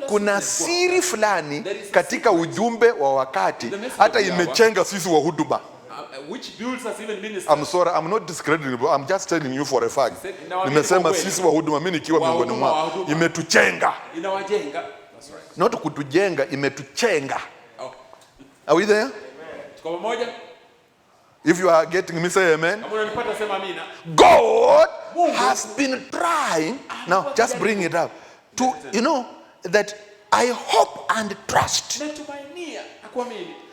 Kuna siri fulani katika ujumbe wa wakati hata imechenga sisi wa huduma. I'm sorry, I'm not discrediting you, I'm just telling you for a fact. Nimesema sisi wa huduma, mimi nikiwa miongoni mwao, imetuchenga. Inawajenga. Not kutujenga, imetuchenga. Are we there? Tuko pamoja? If you are getting me, say amen. Kama unanipata sema amina. God has been trying, now just bring it up, to, you know, that I hope and trust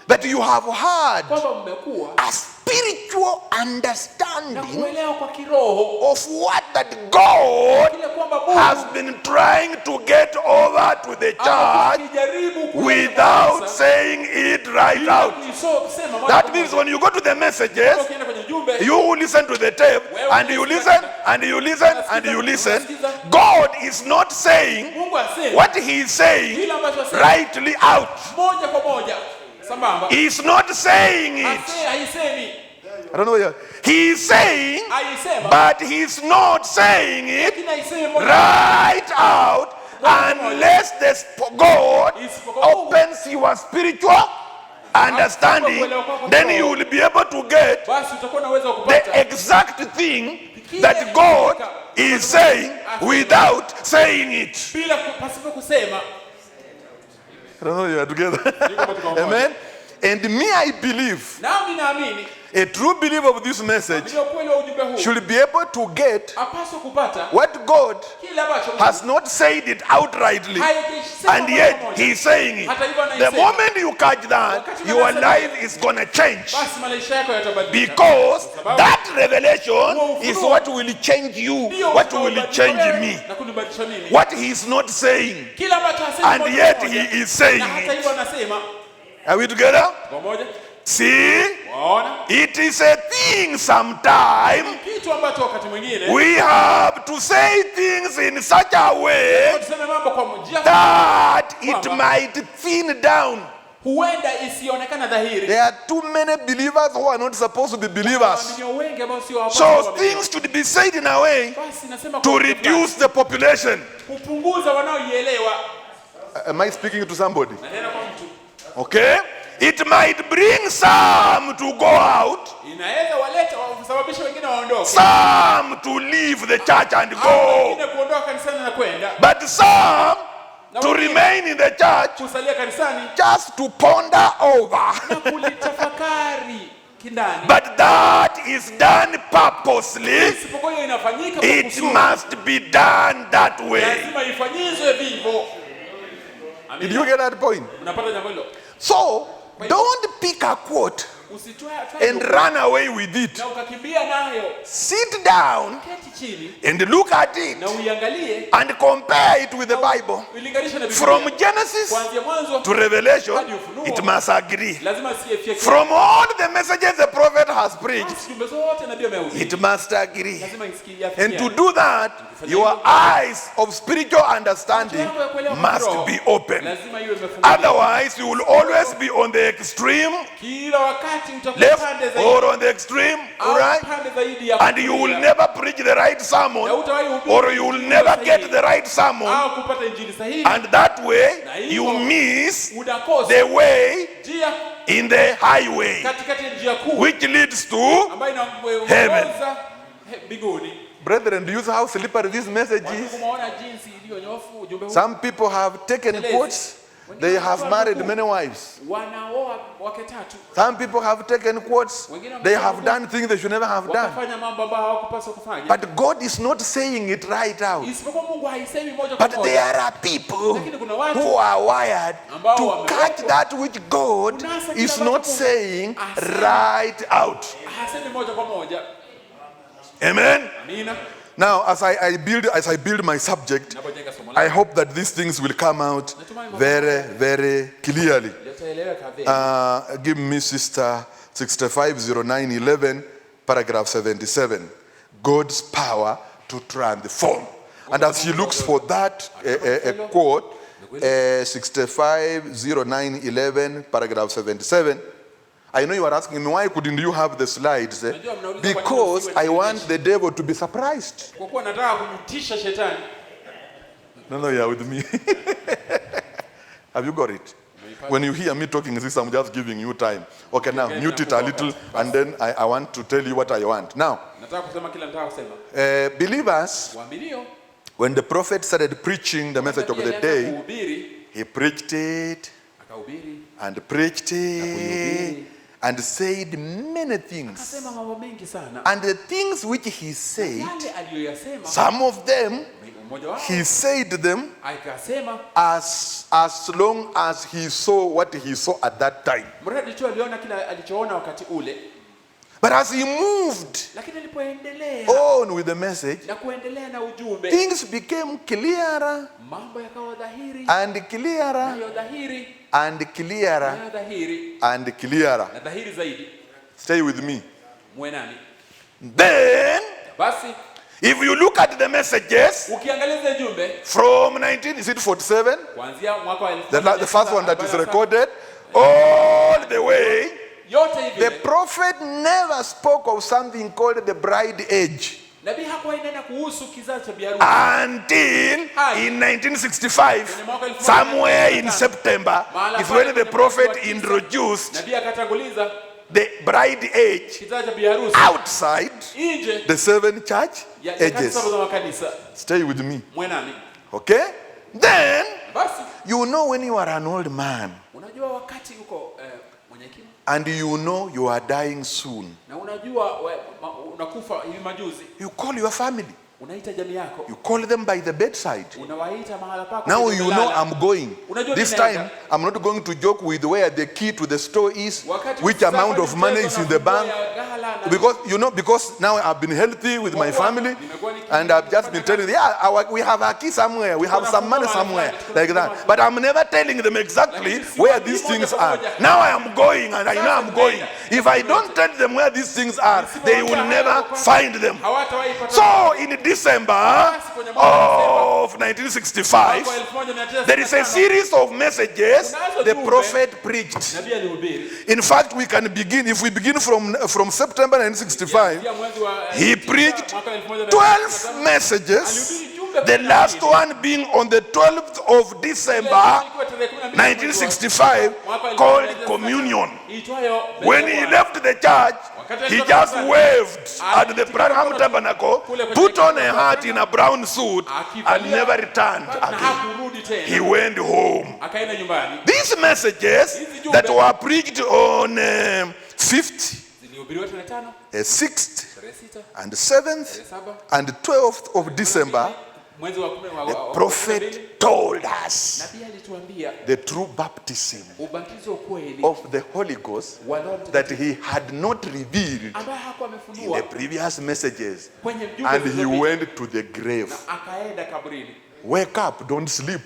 that you have had a spiritual understanding of what that God has been trying to get over to the church without saying it right out. That means when you go to the messages, you will listen to the tape and you listen and you listen and you listen. God is not saying what he is saying rightly out. He's not saying it. I don't know. He's saying, but he's not saying it right out unless God opens your spiritual understanding. Then you will be able to get the exact thing that God is saying without saying it. I don't know, you are together. Amen. And me, I believe a true believer of this message should be able to get what God has not said it outrightly, and yet he's saying it. The moment you catch that, your life is going to change, because that revelation is what will change you, what will change me. What he's not saying, and yet he is saying it. Are we together? See, it is a thing sometime we have to say things in such a way that it might thin down. There are too many believers who are not supposed to be believers. So things should be said in a way to reduce the population. Am I speaking to somebody? Okay? It might bring some to go out, some to leave the church and go, but some to remain in the church just to ponder over. But that is done purposely. It must be done that way. Did you get that point? So, don't pick a quote and run away with it. Sit down and look at it and compare it with the Bible. From Genesis to Revelation, it must agree. From all the messages the prophet has preached, it must agree. And to do that, your eyes of spiritual understanding must be open. Otherwise, you will always be on the extreme left or on the extreme right, and you will never preach the right sermon, or you will never get the right sermon, and that way you miss the way in the highway which leads to heaven. Brethren, do you see how slippery this message is? Some people have taken quotes. They have married many wives. Some people have taken quotes. They have done things they should never have done. But God is not saying it right out. But there are people who are wired to catch that which God is not saying right out. Amen. Now, as I build my subject, I hope that these things will come out very, very clearly. Give me Sister 650911, paragraph 77. God's power to transform. And as she looks for that quote, 650911, paragraph 77, I know you are asking me, why couldn't you have the slides? Because I want the devil to be surprised. No, you are with me. Have you got it? When you hear me talking this, I'm just giving you time. Okay, now mute it a little, and then I want to tell you what I want. Now, believers, when the prophet started preaching the message of the day, he preached it and preached it and said many things. And the things which he said, some of them, he said them as long as he saw what he saw at that time. But as he moved on with the message, things became clearer and clearer and clearer and clearer. Stay with me. Then, if you look at the messages from 1947, the first one that is recorded, all the way, the prophet never spoke of something called the bride age until in 1965, somewhere in September, is when the prophet introduced the bride age outside the 7 church ages. Stay with me. Okay? Then, you know when you are an old man, and you know you are dying soon, you call your family. You call them by the bedside. Now you know I'm going. This time I'm not going to joke with where the key to the store is, which amount of money is in the bank. Because now I've been healthy with my family, and I've just been telling them, we have a key somewhere, we have some money somewhere, like that. But I'm never telling them exactly where these things are. Now I am going, and I know I'm going. If I don't tell them where these things are, they will never find them. So in December of 1965, there is a series of messages the prophet preached. In fact, we can begin, if we begin from September 1965, he preached 12 messages, the last one being on the 12th of December 1965, called communion. When he left the church, he just waved at the Branham Tabernacle, put on a hat in a brown suit, and never returned again. He went home. These messages that were preached on 5th, 6th, and 7th, and 12th of December, the prophet told us the true baptism of the Holy Ghost that he had not revealed in the previous messages. And he went to the grave. Wake up, don't sleep.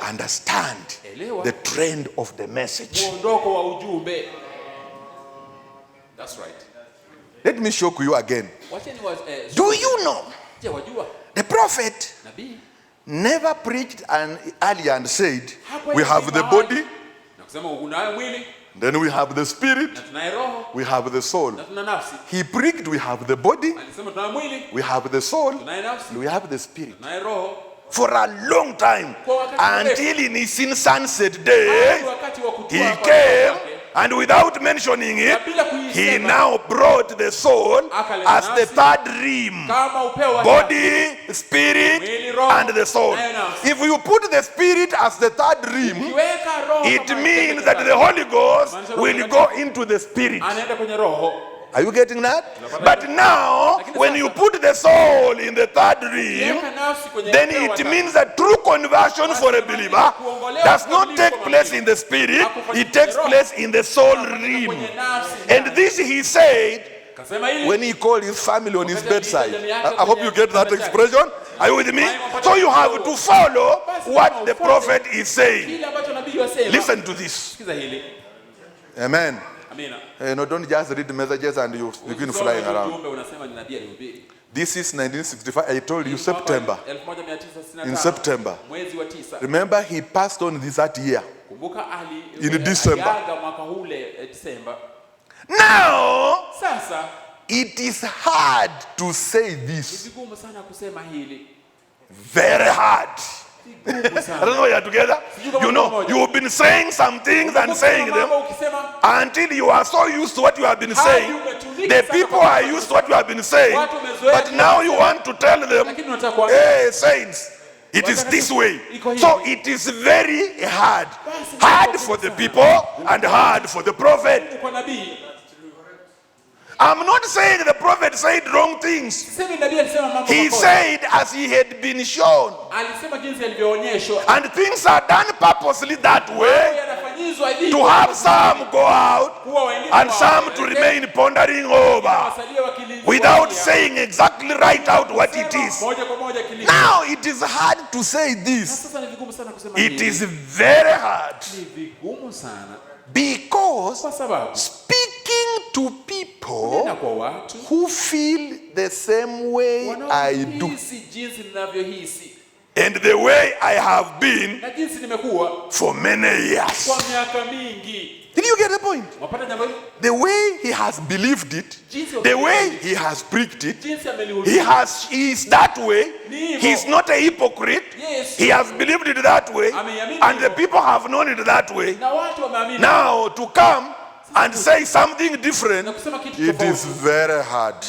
Understand the trend of the message. That's right. Let me shock you again. Do you know? The prophet never preached earlier and said, we have the body, then we have the spirit, we have the soul. He preached, we have the body, we have the soul, we have the spirit. For a long time, until in his sunset day, he came, and without mentioning it, he now brought the soul as the third rim. Body, spirit, and the soul. If you put the spirit as the third rim, it means that the Holy Ghost will go into the spirit. Are you getting that? But now, when you put the soul in the third rim, then it means that true conversion for a believer does not take place in the spirit, it takes place in the soul rim. And this he said when he called his family on his bedside. I hope you get that expression. Are you with me? So you have to follow what the prophet is saying. Listen to this. Amen. No, don't just read the messages and you begin flying around. This is 1965. I told you September. In September. Remember, he passed on this that year. In December. Now, it is hard to say this. very hard. I don't know, you are together. You know, you've been saying some things and saying them until you are so used to what you have been saying. The people are used to what you have been saying, but now you want to tell them, hey, saints, it is this way. So it is very hard. Hard for the people and hard for the prophet. I'm not saying the prophet said wrong things. He said as he had been shown. And things are done purposely that way, to have some go out and some to remain pondering over without saying exactly right out what it is. Now it is hard to say this. It is very hard. Because speaking to people who feel the same way I do, and the way I have been for many years. Did you get the point? The way he has believed it, the way he has preached it, he is that way. He's not a hypocrite. He has believed it that way, and the people have known it that way. Now to come and say something different, it is very hard.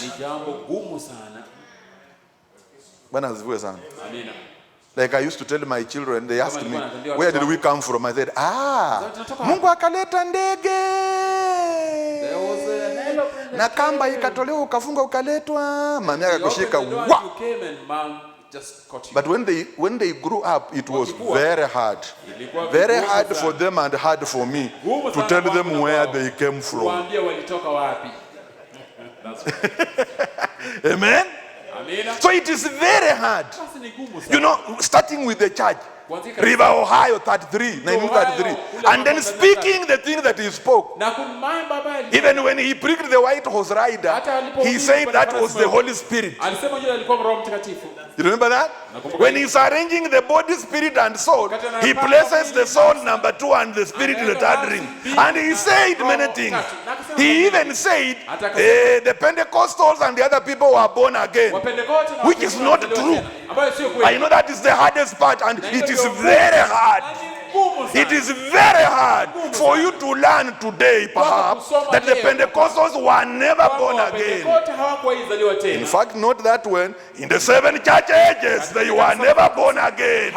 Like I used to tell my children, they asked me, where did we come from? I said, Mungu akaleta ndege. Na kamba ikatolewa ukafunga ukaletwa. Mami akakushika. But when they grew up, it was very hard. Very hard for them and hard for me to tell them where they came from. Amen? So it is very hard. You know, starting with the church, River Ohio 1933, and then speaking the thing that he spoke. Even when he pricked the white horse rider, he said that was the Holy Spirit. You remember that? When he's arranging the body, spirit, and soul, he places the soul number 2 and the spirit in the 3rd ring. And he said many things. He even said the Pentecostals and the other people were born again, which is not true. I know that is the hardest part, and it is very hard. It is very hard for you to learn today, perhaps, that the Pentecostals were never born again. In fact, note that when in the 7 church ages, they were never born again.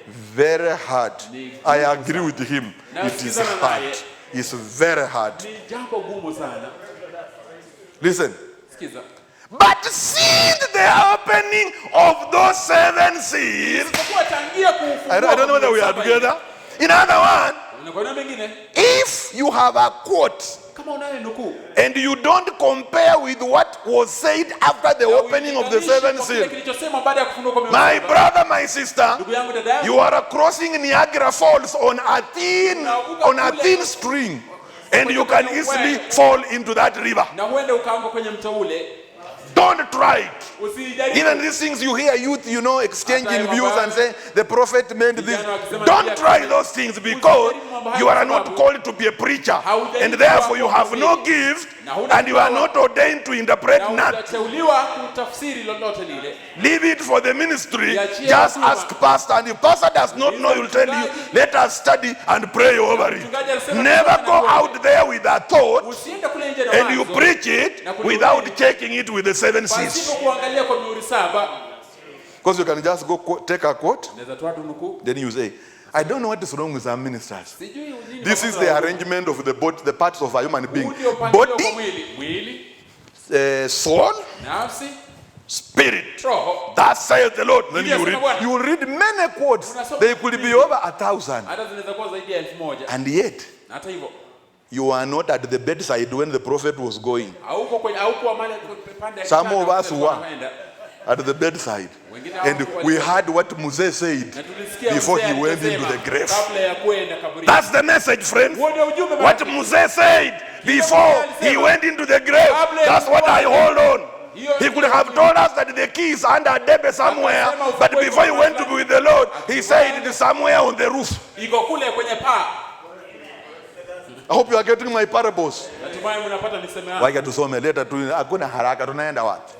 Very hard. I agree with him. It is hard. It's very hard. Listen. But since the opening of those 7 seals, I don't know whether we are together. In other words, if you have a quote and you don't compare with what was said after the opening of the 7 seals, my brother, my sister, you are crossing Niagara Falls on a thin string, and you can easily fall into that river. Don't try it. Even these things you hear youth, you know, exchanging views and saying the prophet meant this. Don't try those things, because you are not called to be a preacher, and therefore you have no gift, and you are not ordained to interpret nothing. Leave it for the ministry. Just ask pastor, and if pastor does not know, he will tell you, let us study and pray over it. Never go out there with a thought and you preach it without checking it with the 7 seals. Because you can just go take a quote, then you say, I don't know what is wrong with our ministers. This is the arrangement of the parts of a human being. Body, soul, spirit. That says the Lord. Then you will read many quotes. They could be over 1,000. And yet, you are not at the bedside when the prophet was going. Some of us were at the bedside, and we heard what Moses said before he went into the grave. That's the message, friends. What Moses said before he went into the grave, that's what I hold on. He could have told us that the key is under a debe somewhere, but before he went to be with the Lord, he said it is somewhere on the roof. I hope you are getting my parables. Wacha tusome leta tu, hakuna haraka, tunaenda wapi?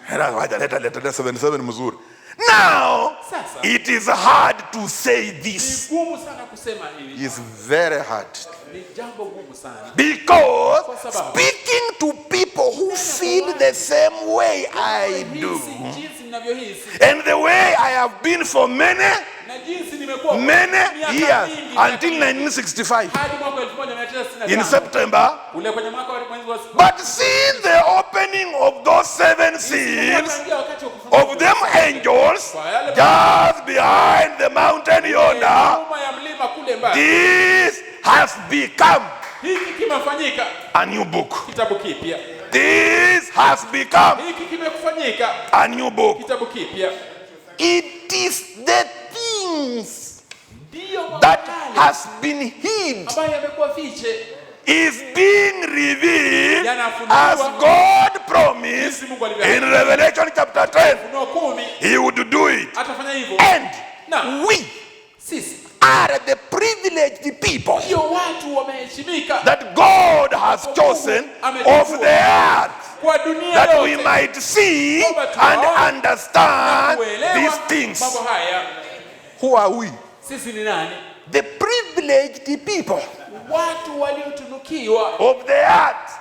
Leta 77 mzuri. Now, it is hard to say this. It's very hard. Because speaking to people who feel the same way I do, and the way I have been for many years, until 1965, in September. But seeing the opening of those 7 seals, of them angels, just behind the mountain yonder, this has become a new book. This has become a new book. It is the things that has been hid is being revealed as God promised in Revelation chapter 10. He would do it. And we are the privileged people that God has chosen of the earth, that we might see and understand these things. Who are we? The privileged people of the earth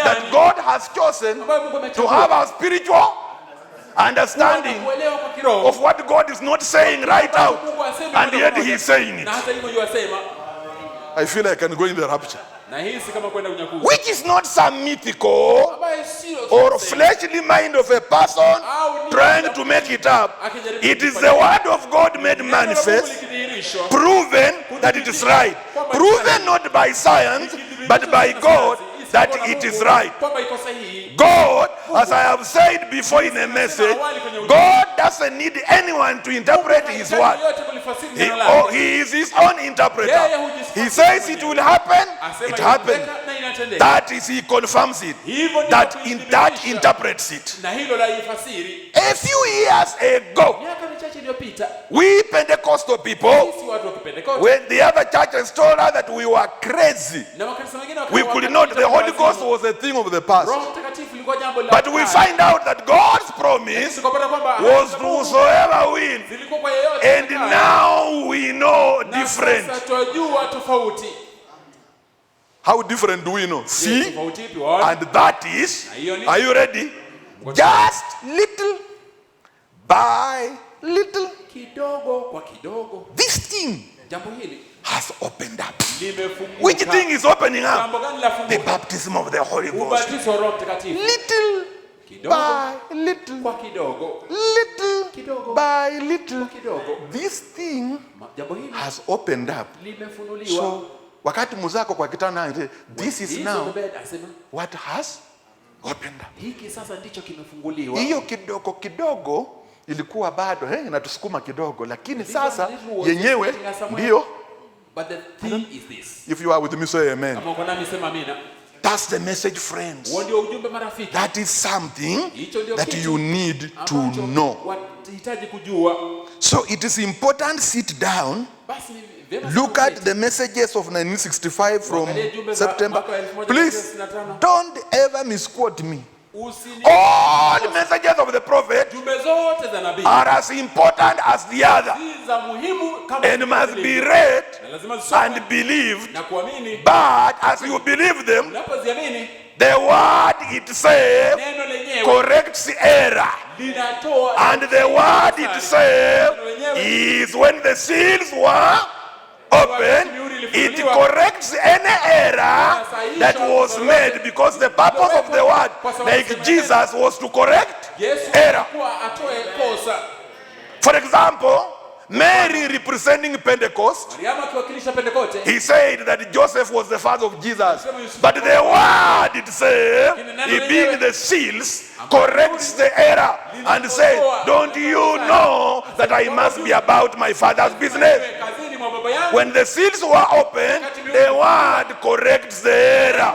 that God has chosen to have a spiritual understanding of what God is not saying right out, and yet He is saying it. I feel like I can go in the rapture, which is not some mythical or fleshly mind of a person trying to make it up. It is the word of God made manifest, proven that it is right, proven not by science but by God that it is right. God, as I have said before in a message, God doesn't need anyone to interpret His word. He is His own interpreter. He says it will happen, it happens. That is, He confirms it. That interprets it. A few years ago, we Pentecostal people, when the other churches told us that we were crazy, we could not. The Holy Ghost was a thing of the past. But we find out that God's promise was to whosoever will. And now we know different. How different do we know? See? And that is, are you ready? Just little by little, this thing has opened up. Which thing is opening up? The baptism of the Holy Ghost. Little by little, little by little, this thing has opened up. So wakati muzako kwa kitana, this is now what has opened up. Hiyo kidogo kidogo ilikuwa bado inatusukuma kidogo, lakini sasa yenyewe ndio. But the thing is this. If you are with me, say amen. That's the message, friends. That is something that you need to know. So it is important, sit down, look at the messages of 1965 from September. Please, don't ever misquote me. All the messages of the prophet are as important as the other and must be read and believed. But as you believe them, the word itself corrects error. And the word itself is when the seals were open, it corrects any error that was made, because the purpose of the word, like Jesus, was to correct error. For example, Mary representing Pentecost, he said that Joseph was the father of Jesus. But the word itself, it being the seals, corrects the error and says, don't you know that I must be about my father's business? When the seals were open, the word corrects the error.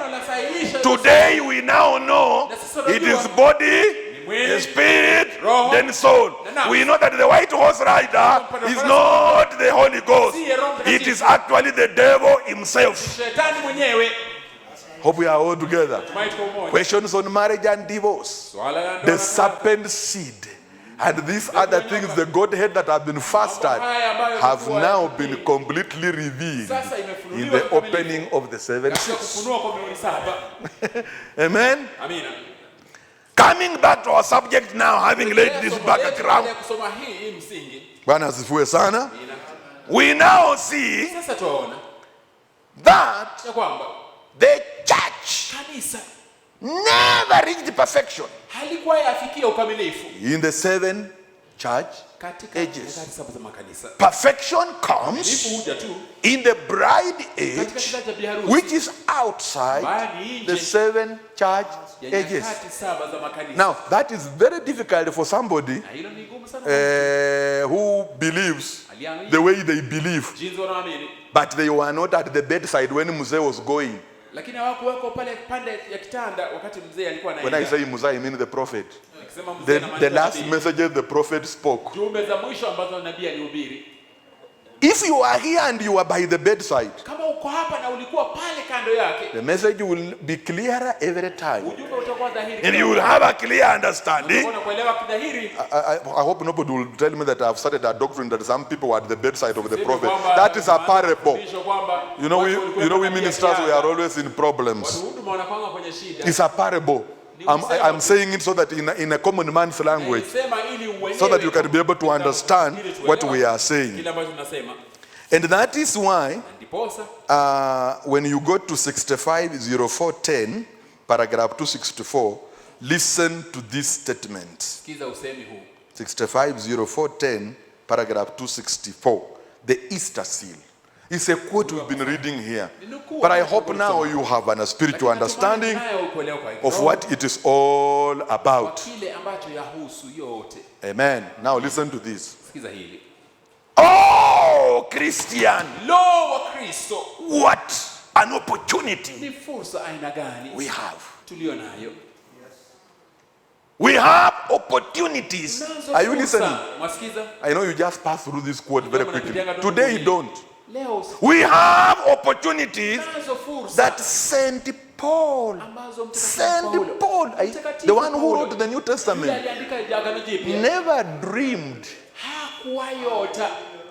Today we now know it is body, the spirit, then soul. We know that the white horse rider is not the Holy Ghost. It is actually the devil himself. Hope we are all together. Questions on marriage and divorce. The serpent seed. And these other things, the Godhead that have been fastered, have now been completely revealed in the opening of the 7 seals. Amen? Coming back to our subject now, having laid this background, we now see that the church never reached perfection in the 7 church ages. Perfection comes in the bride age, which is outside the 7 church ages. Now, that is very difficult for somebody who believes the way they believe, but they were not at the bedside when Mzee was going. When I say Mzee, I mean the prophet. The last messages the prophet spoke. If you are here and you are by the bedside, the message will be clearer every time. And you will have a clear understanding. I hope nobody will tell me that I have started a doctrine that some people were at the bedside of the prophet. That is a parable. You know, we ministers, we are always in problems. It's a parable. I'm saying it so that in a common man's language, so that you can be able to understand what we are saying. And that is why when you go to 650410, paragraph 264, listen to this statement. 650410, paragraph 264, the Easter seal. It's a quote we've been reading here. But I hope now you have a spiritual understanding of what it is all about. Amen. Now listen to this. Oh, Christian. What an opportunity we have. We have opportunities. Are you listening? I know you just passed through this quote very quickly. Today you don't. We have opportunities that Saint Paul, the one who wrote the New Testament, never dreamed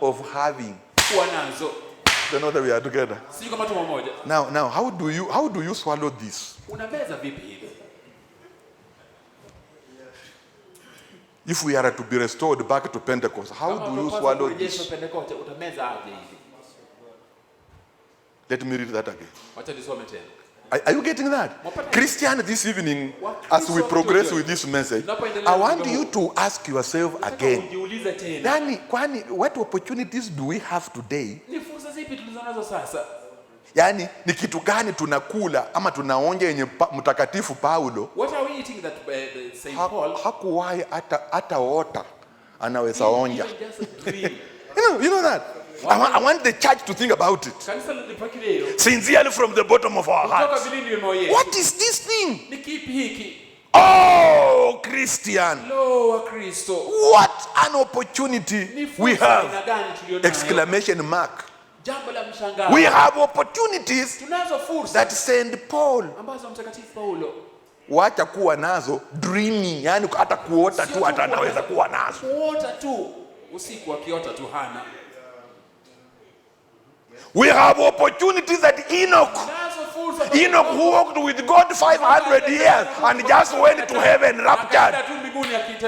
of having. Don't know that we are together. Now, how do you swallow this? If we are to be restored back to Pentecost, how do you swallow this? Let me read that again. Are you getting that? Christian, this evening, as we progress with this message, I want you to ask yourself again, what opportunities do we have today? Yani, ni kitu gani tunakula ama tunaonja yenye mtakatifu Paulo hakuwahi hata ota anaweza onja. You know that? I want the church to think about it sincerely from the bottom of our hearts. What is this thing? Oh, Christian. What an opportunity we have. Exclamation mark. We have opportunities that Saint Paul wacha kuwa nazo dreaming, yani hata kuota tu hata anaweza kuwa nazo. Kuota tu usiku akiota tu hana. We have opportunities that Enoch who walked with God 500 years and just went to heaven raptured.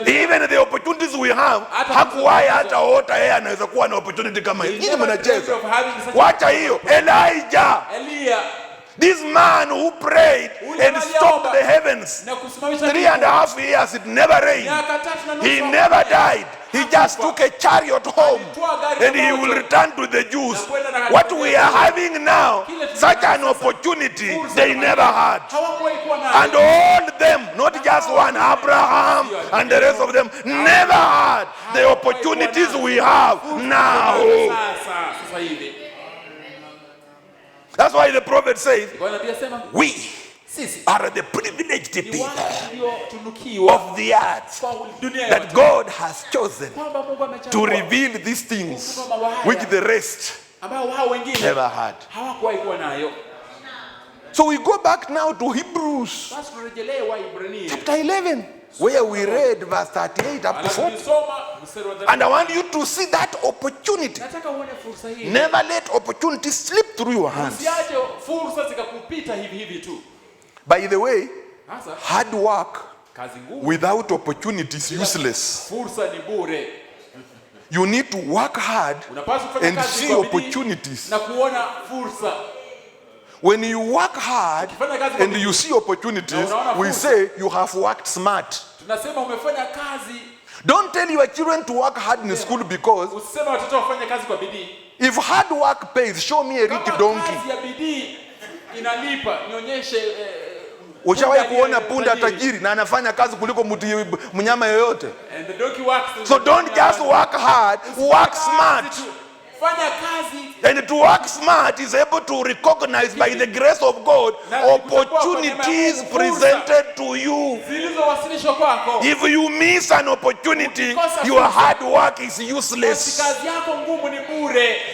Even the opportunities we have, hakuwahi hata ota yeye anaweza kuwa na opportunity kama hii. Nini mnacheza? Wacha hiyo. Elijah. This man who prayed and stopped the heavens 3.5 years, it never rained. He never died. He just took a chariot home and he will return to the Jews. What we are having now, such an opportunity, they never had. And all them, not just one, Abraham and the rest of them, never had the opportunities we have now. That's why the prophet says, we are the privileged people of the earth that God has chosen to reveal these things which the rest never had. So we go back now to Hebrews chapter 11, where we read verse 38 up to 40. And I want you to see that opportunity. Never let opportunities slip through your hands. By the way, hard work without opportunity is useless. You need to work hard and see opportunities. When you work hard and you see opportunities, we say you have worked smart. Don't tell your children to work hard in school, because if hard work pays, show me a rich donkey. Ushawahi kuona punda tajiri na anafanya kazi kuliko mnyama yoyote? So don't just work hard, work smart. And to work smart is able to recognize by the grace of God opportunities presented to you. If you miss an opportunity, your hard work is useless.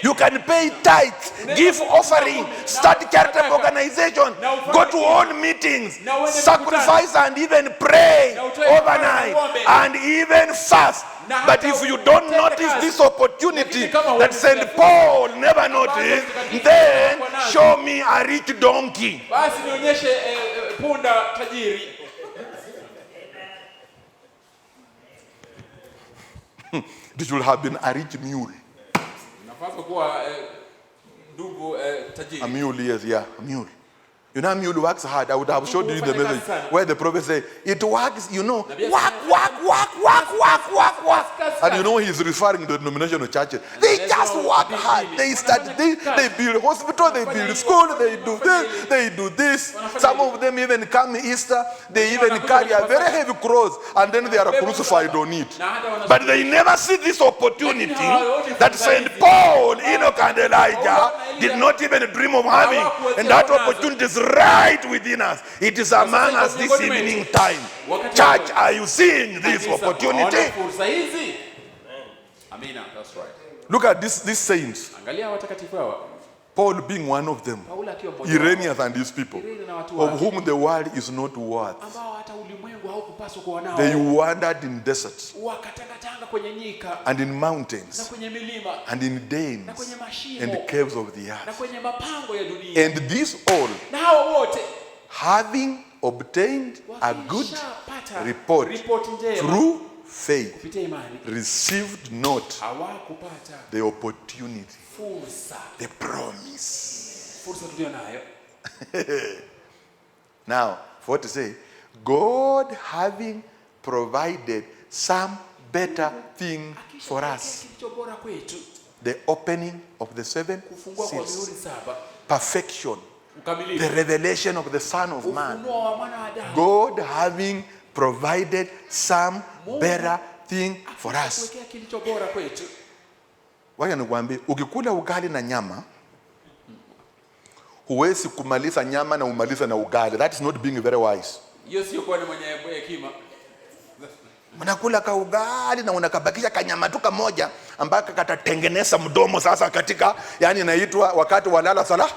You can pay tithes, give offering, start charitable organization, go to all meetings, sacrifice and even pray overnight and even fast. But if you don't notice this opportunity that St. Paul never noticed, then show me a rich donkey. This should have been a rich mule. A mule, yes, yeah, a mule. You know, a mule works hard. I would have showed you the message where the prophet said, it works, you know, work. And you know, he's referring to the denominational churches. They just work hard. They start, they build hospital, they build school, they do this, they do this. Some of them even come Easter, they even carry a very heavy cross, and then they are crucified on it. But they never see this opportunity that St. Paul, Enoch, and Elijah did not even dream of having. And that opportunity is right within us. It is among us this evening time. Church, are you seeing this opportunity? That's right. Look at these saints. Paul being one of them, Irenaeus and his people, of whom the world is not worth. They wandered in deserts and in mountains and in dens and caves of the earth. And these all, having obtained a good report through faith, received not the opportunity, the promise. Now, for what to say, God having provided some better thing for us, the opening of the 7 seals, perfection, the revelation of the Son of Man. God having provided some better thing for us. Wacha nikwambie, ukikula ugali na nyama, huwezi kumaliza nyama na umaliza na ugali. That is not being very wise. Hiyo sio kwa mwenye hekima. Unakula ka ugali na unakabakisha kanyama tu kamoja ambako katatengeneza mdomo sasa katika, yani inaitwa wakati walala sala.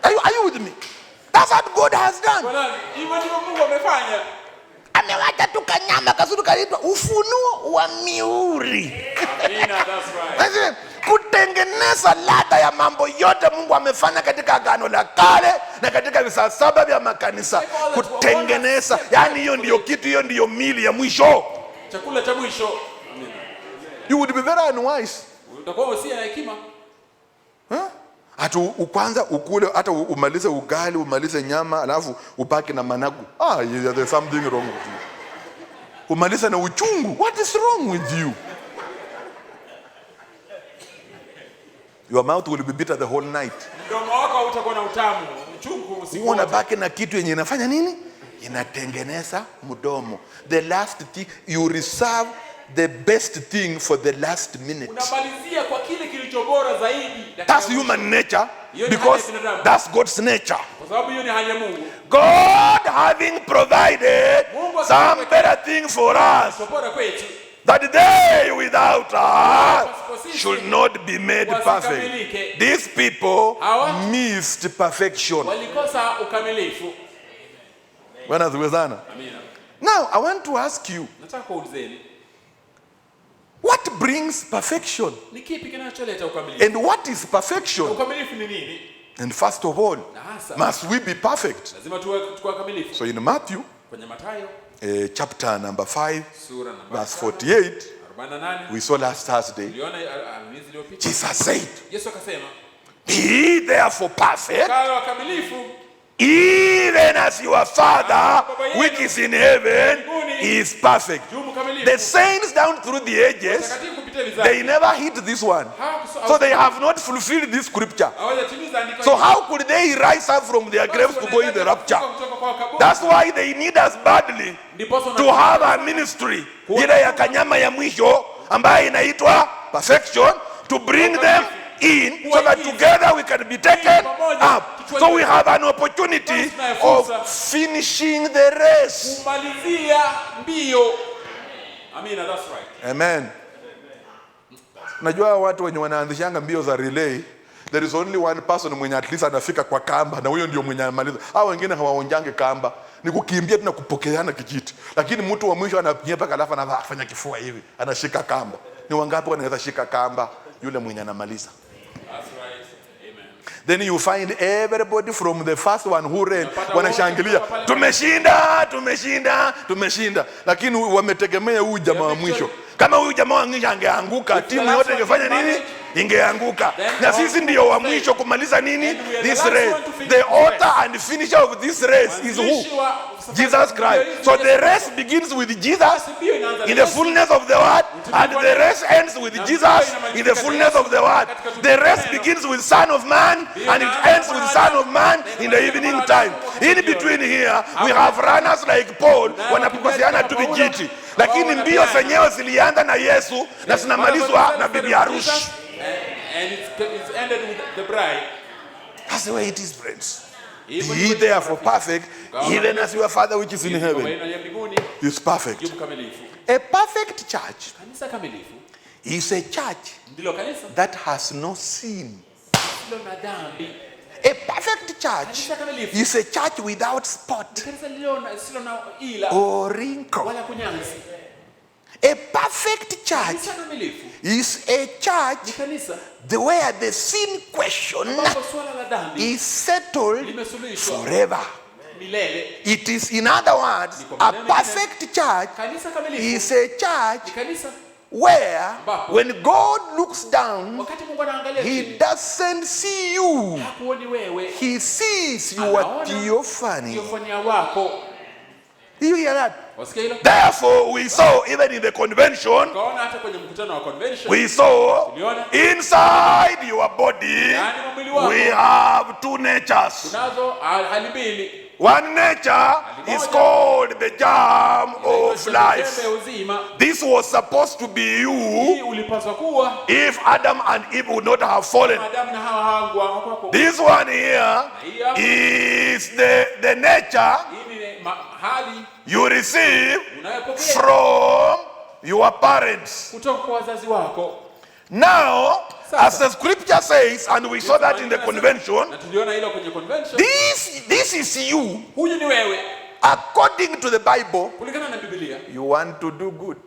Are you with me? That's what God has done. Hivyo ndivyo Mungu amefanya. Amewacha tu kanyama kasuru kaitwa ufunuo wa miuri. That's right. Kutengeneza ladha ya mambo yote Mungu amefanya katika Agano la Kale na katika visa 7 vya makanisa. Kutengeneza, yani hiyo ndio kitu, hiyo ndio mili ya mwisho. Chakula cha mwisho. You would be very unwise. Utakuwa usi na hekima. Hata kwanza ukule, hata umalize ugali, umalize nyama, alafu upake na managu. There's something wrong with you. Umalize na uchungu. What is wrong with you? Your mouth will be bitter the whole night. Mdomo wako utakuwa na utamu, uchungu usiku. Unabaki na kitu yenye inafanya nini? Inatengeneza mdomo. The last thing, you reserve the best thing for the last minute. Unamalizia kwa kile kilicho bora zaidi. That's human nature, because that's God's nature. Kwa sababu hiyo ni hali ya Mungu. God having provided some better thing for us, that they without us should not be made perfect. These people missed perfection. Walikosa ukamilifu. Bwana ziwezana. Now I want to ask you, nataka kuulizeni, what brings perfection? Ni kipi kinacholeta ukamilifu? And what is perfection? Ukamilifu ni nini? And first of all, must we be perfect? Lazima tuwe kamilifu. So in Matthew, kwenye Mathayo, chapter number 5, sura namba verse 48, 48, we saw last Thursday, Jesus said, Yesu akasema, be therefore perfect, kawa kamilifu, even as your Father which is in heaven is perfect. The saints down through the ages, they never hit this one. So they have not fulfilled this scripture. So how could they rise up from their graves to go in the rapture? That's why they need us badly to have a ministry ile ya kanyama ya mwisho ambayo inaitwa perfection, to bring them in so that together we can be taken up. So we have an opportunity of finishing the race. Amen. Najua watu wenye wanaanzishanga mbio za relay, there is only one person mwenye at least anafika kwa kamba, na huyo ndio mwenye anamaliza. Hao wengine hawaonjange kamba, ni kukimbia na kupokeana kijiti. Lakini mtu wa mwisho ananyepa kalafa na anafanya kifua hivi, anashika kamba. Ni wangapi wanaweza shika kamba? Yule mwenye anamaliza. Then you find everybody from the first one who ran wanashangilia, tumeshinda, tumeshinda, tumeshinda. Lakini wametegemea huyu jamaa wa mwisho. Kama huyu jamaa wa mwisho angeanguka, timu yote ingefanya nini? Ingeanguka. Na sisi ndio wa mwisho kumaliza nini? This race. The author and finisher of this race is who? Jesus Christ. So the race begins with Jesus in the fullness of the word, and the race ends with Jesus in the fullness of the word. The race begins with Son of Man, and it ends with Son of Man in the evening time. In between here, we have runners like Paul, wanapokosiana tu vijiti. Lakini mbio zenyewe zilianza na Yesu na zinamalizwa na bibi harusi. And it's ended with the bride. That's the way it is, friends. Be therefore perfect, even as your Father which is in heaven is perfect. A perfect church is a church that has no sin. A perfect church is a church without spot or wrinkle. A perfect church is a church where the sin question is settled forever. It is, in other words, a perfect church is a church where when God looks down, He doesn't see you. He sees your theophany. Do you hear that? Therefore, we saw even in the convention, we saw inside your body, we have two natures. One nature is called the germ of life. This was supposed to be you if Adam and Eve would not have fallen. This one here is the nature you receive from your parents. Now, as the scripture says, and we saw that in the convention, this is you. According to the Bible, you want to do good.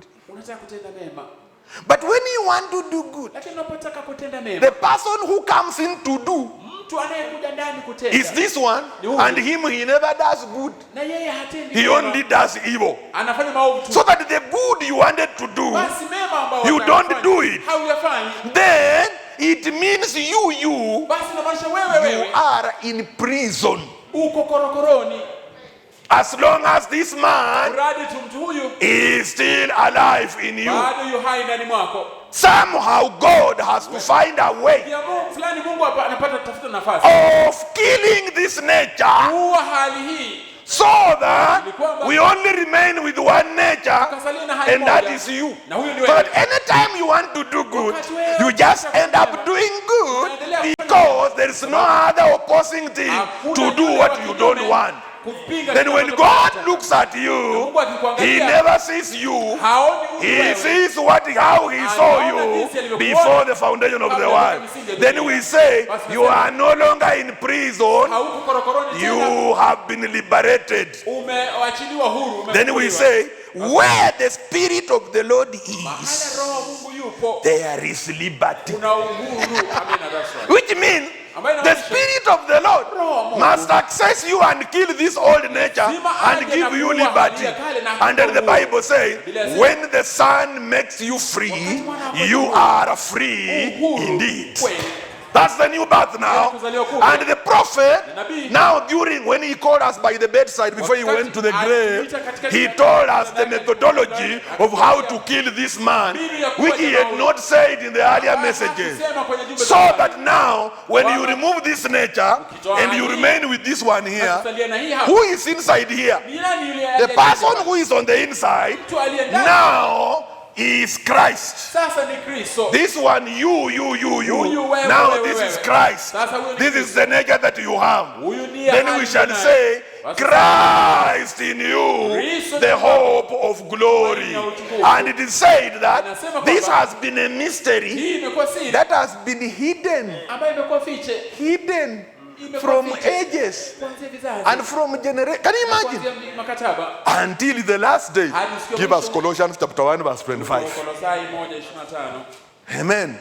But when you want to do good, the person who comes in to do is this one, and him, he never does good. He only does evil. So that the good you wanted to do, you don't do it. Then it means you are in prison. As long as this man is still alive in you, somehow God has to find a way of killing this nature so that we only remain with one nature, and that is you. So that anytime you want to do good, you just end up doing good because there is no other opposing thing to do what you don't want. Then when God looks at you, he never sees you. He sees how he saw you before the foundation of the world. Then we say, you are no longer in prison. You have been liberated. Then we say, where the Spirit of the Lord is, there is liberty. Which means the Spirit of the Lord must access you and kill this old nature and give you liberty. And then the Bible says, when the Son makes you free, you are free indeed. That's the new birth now. And the prophet, now when he called us by the bedside before he went to the grave, he told us the methodology of how to kill this man, which he had not said in the earlier messages. So that now, when you remove this nature and you remain with this one here, who is inside here? The person who is on the inside now is Christ. This one, you. Now this is Christ. This is the nature that you have. Then we shall say, Christ in you, the hope of glory. And it is said that this has been a mystery that has been hidden from ages and from generations. Can you imagine? Until the last day. Give us Colossians chapter 1 verse 25. Amen.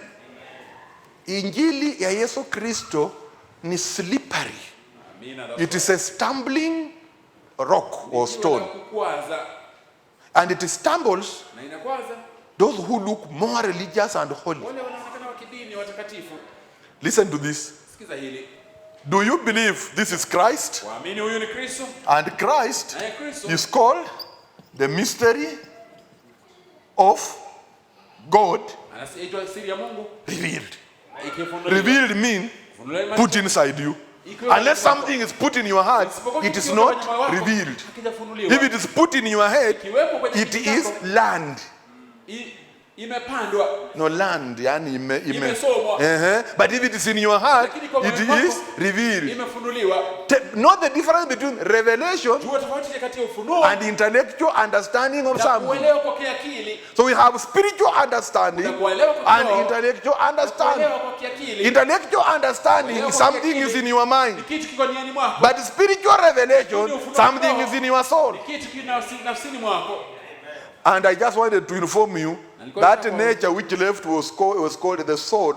Injili ya Yesu Kristo ni slippery. It is a stumbling rock or stone. And it stumbles those who look more religious and holy. Listen to this. Do you believe this is Christ? And Christ is called the mystery of God revealed. Revealed means put inside you. Unless something is put in your heart, it is not revealed. If it is put in your head, it is learned. No, land, yani but if it is in your heart, it is revealed. Know the difference between revelation and intellectual understanding of something. So we have spiritual understanding and intellectual understanding. Intellectual understanding is something is in your mind, but spiritual revelation, something is in your soul. And I just wanted to inform you that nature which left was called the soul,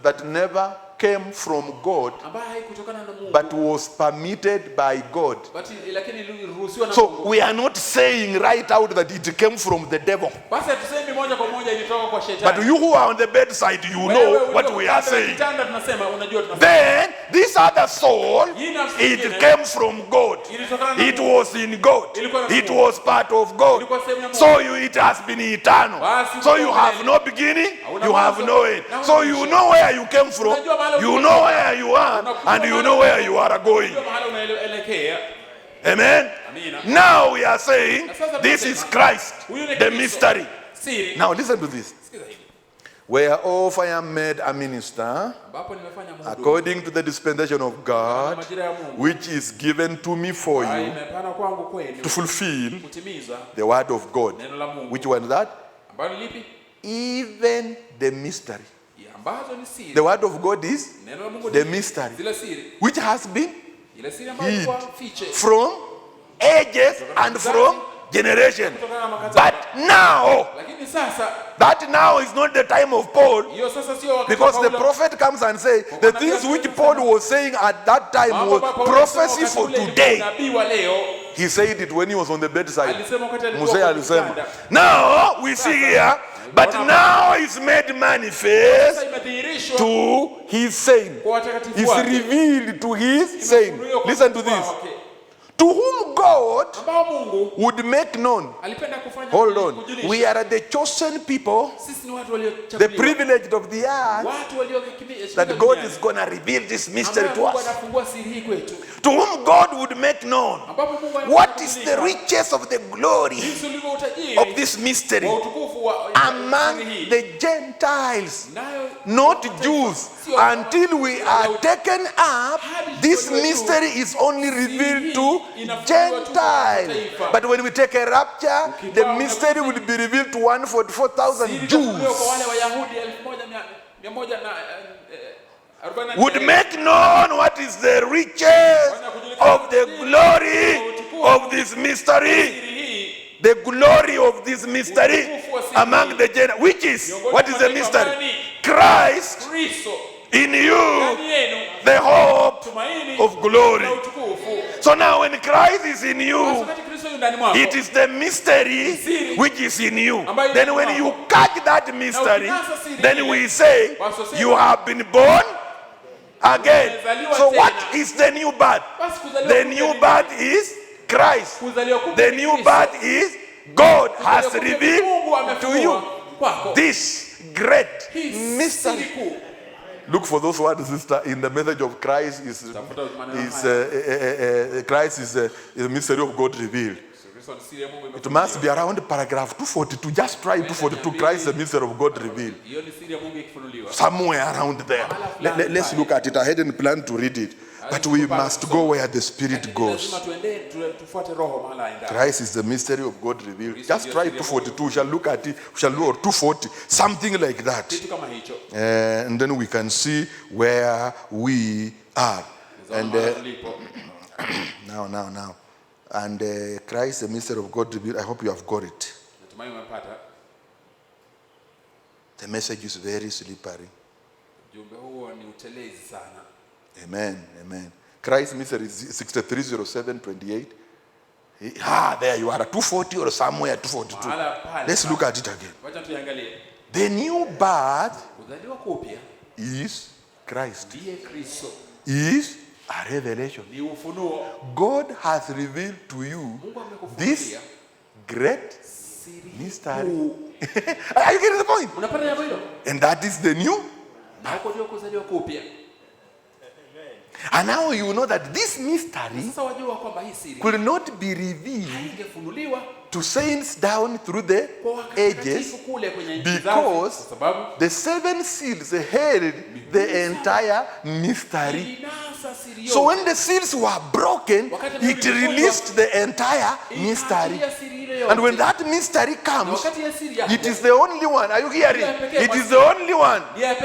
that never came from God, but was permitted by God. So we are not saying right out that it came from the devil. But you who are on the bedside, you know what we are saying. Then this other soul, it came from God. It was in God. It was part of God. So it has been eternal. So you have no beginning, you have no end. So you know where you came from, you know where you are, and you know where you are going. Amen. Now we are saying this is Christ, the mystery. Now listen to this. Whereof I am made a minister according to the dispensation of God, which is given to me for you to fulfill the word of God. Which one is that? Even the mystery. The word of God is the mystery, which has been hid from ages and from generation. But now, that now is not the time of Paul, because the prophet comes and says the things which Paul was saying at that time was prophecy for today. He said it when he was on the bedside. Now we see here, but now is made manifest to his saint. It's revealed to his saint. Listen to this. To whom God would make known. Hold on. We are the chosen people, the privileged of the earth, that God is going to reveal this mystery to us. To whom God would make known what is the riches of the glory of this mystery among the Gentiles, not Jews. Until we are taken up, this mystery is only revealed to Gentiles. But when we take a rapture, the mystery will be revealed to 144,000 Jews. Would make known what is the riches of the glory of this mystery. The glory of this mystery among the Gentiles. Which is, what is the mystery? Christ in you, the hope of glory. So now when Christ is in you, it is the mystery which is in you. Then when you catch that mystery, then we say you have been born again. So what is the new birth? The new birth is Christ. The new birth is God has revealed to you this great mystery. Look for those words, sister. In the message of Christ Christ is the mystery of God revealed. It must be around paragraph 242. Just try 242. Christ, the mystery of God revealed. Somewhere around there. Let's look at it. I hadn't planned to read it, but we must go where the Spirit goes. Christ is the mystery of God revealed. Just try 242. We shall look at it. We shall look at 240. Something like that. And then we can see where we are. And now. And Christ, the mystery of God revealed. I hope you have got it. The message is very slippery. Amen. Christ mystery is 630728. There you are, 240 or somewhere 242. Let's look at it again. The new birth is Christ. Is a revelation. God has revealed to you this great mystery. Are you getting the point? And that is the new. And now you know that this mystery could not be revealed to saints down through the ages, because the seven seals held the entire mystery. So when the seals were broken, it released the entire mystery. And when that mystery comes, it is the only one. Are you hearing? It is the only one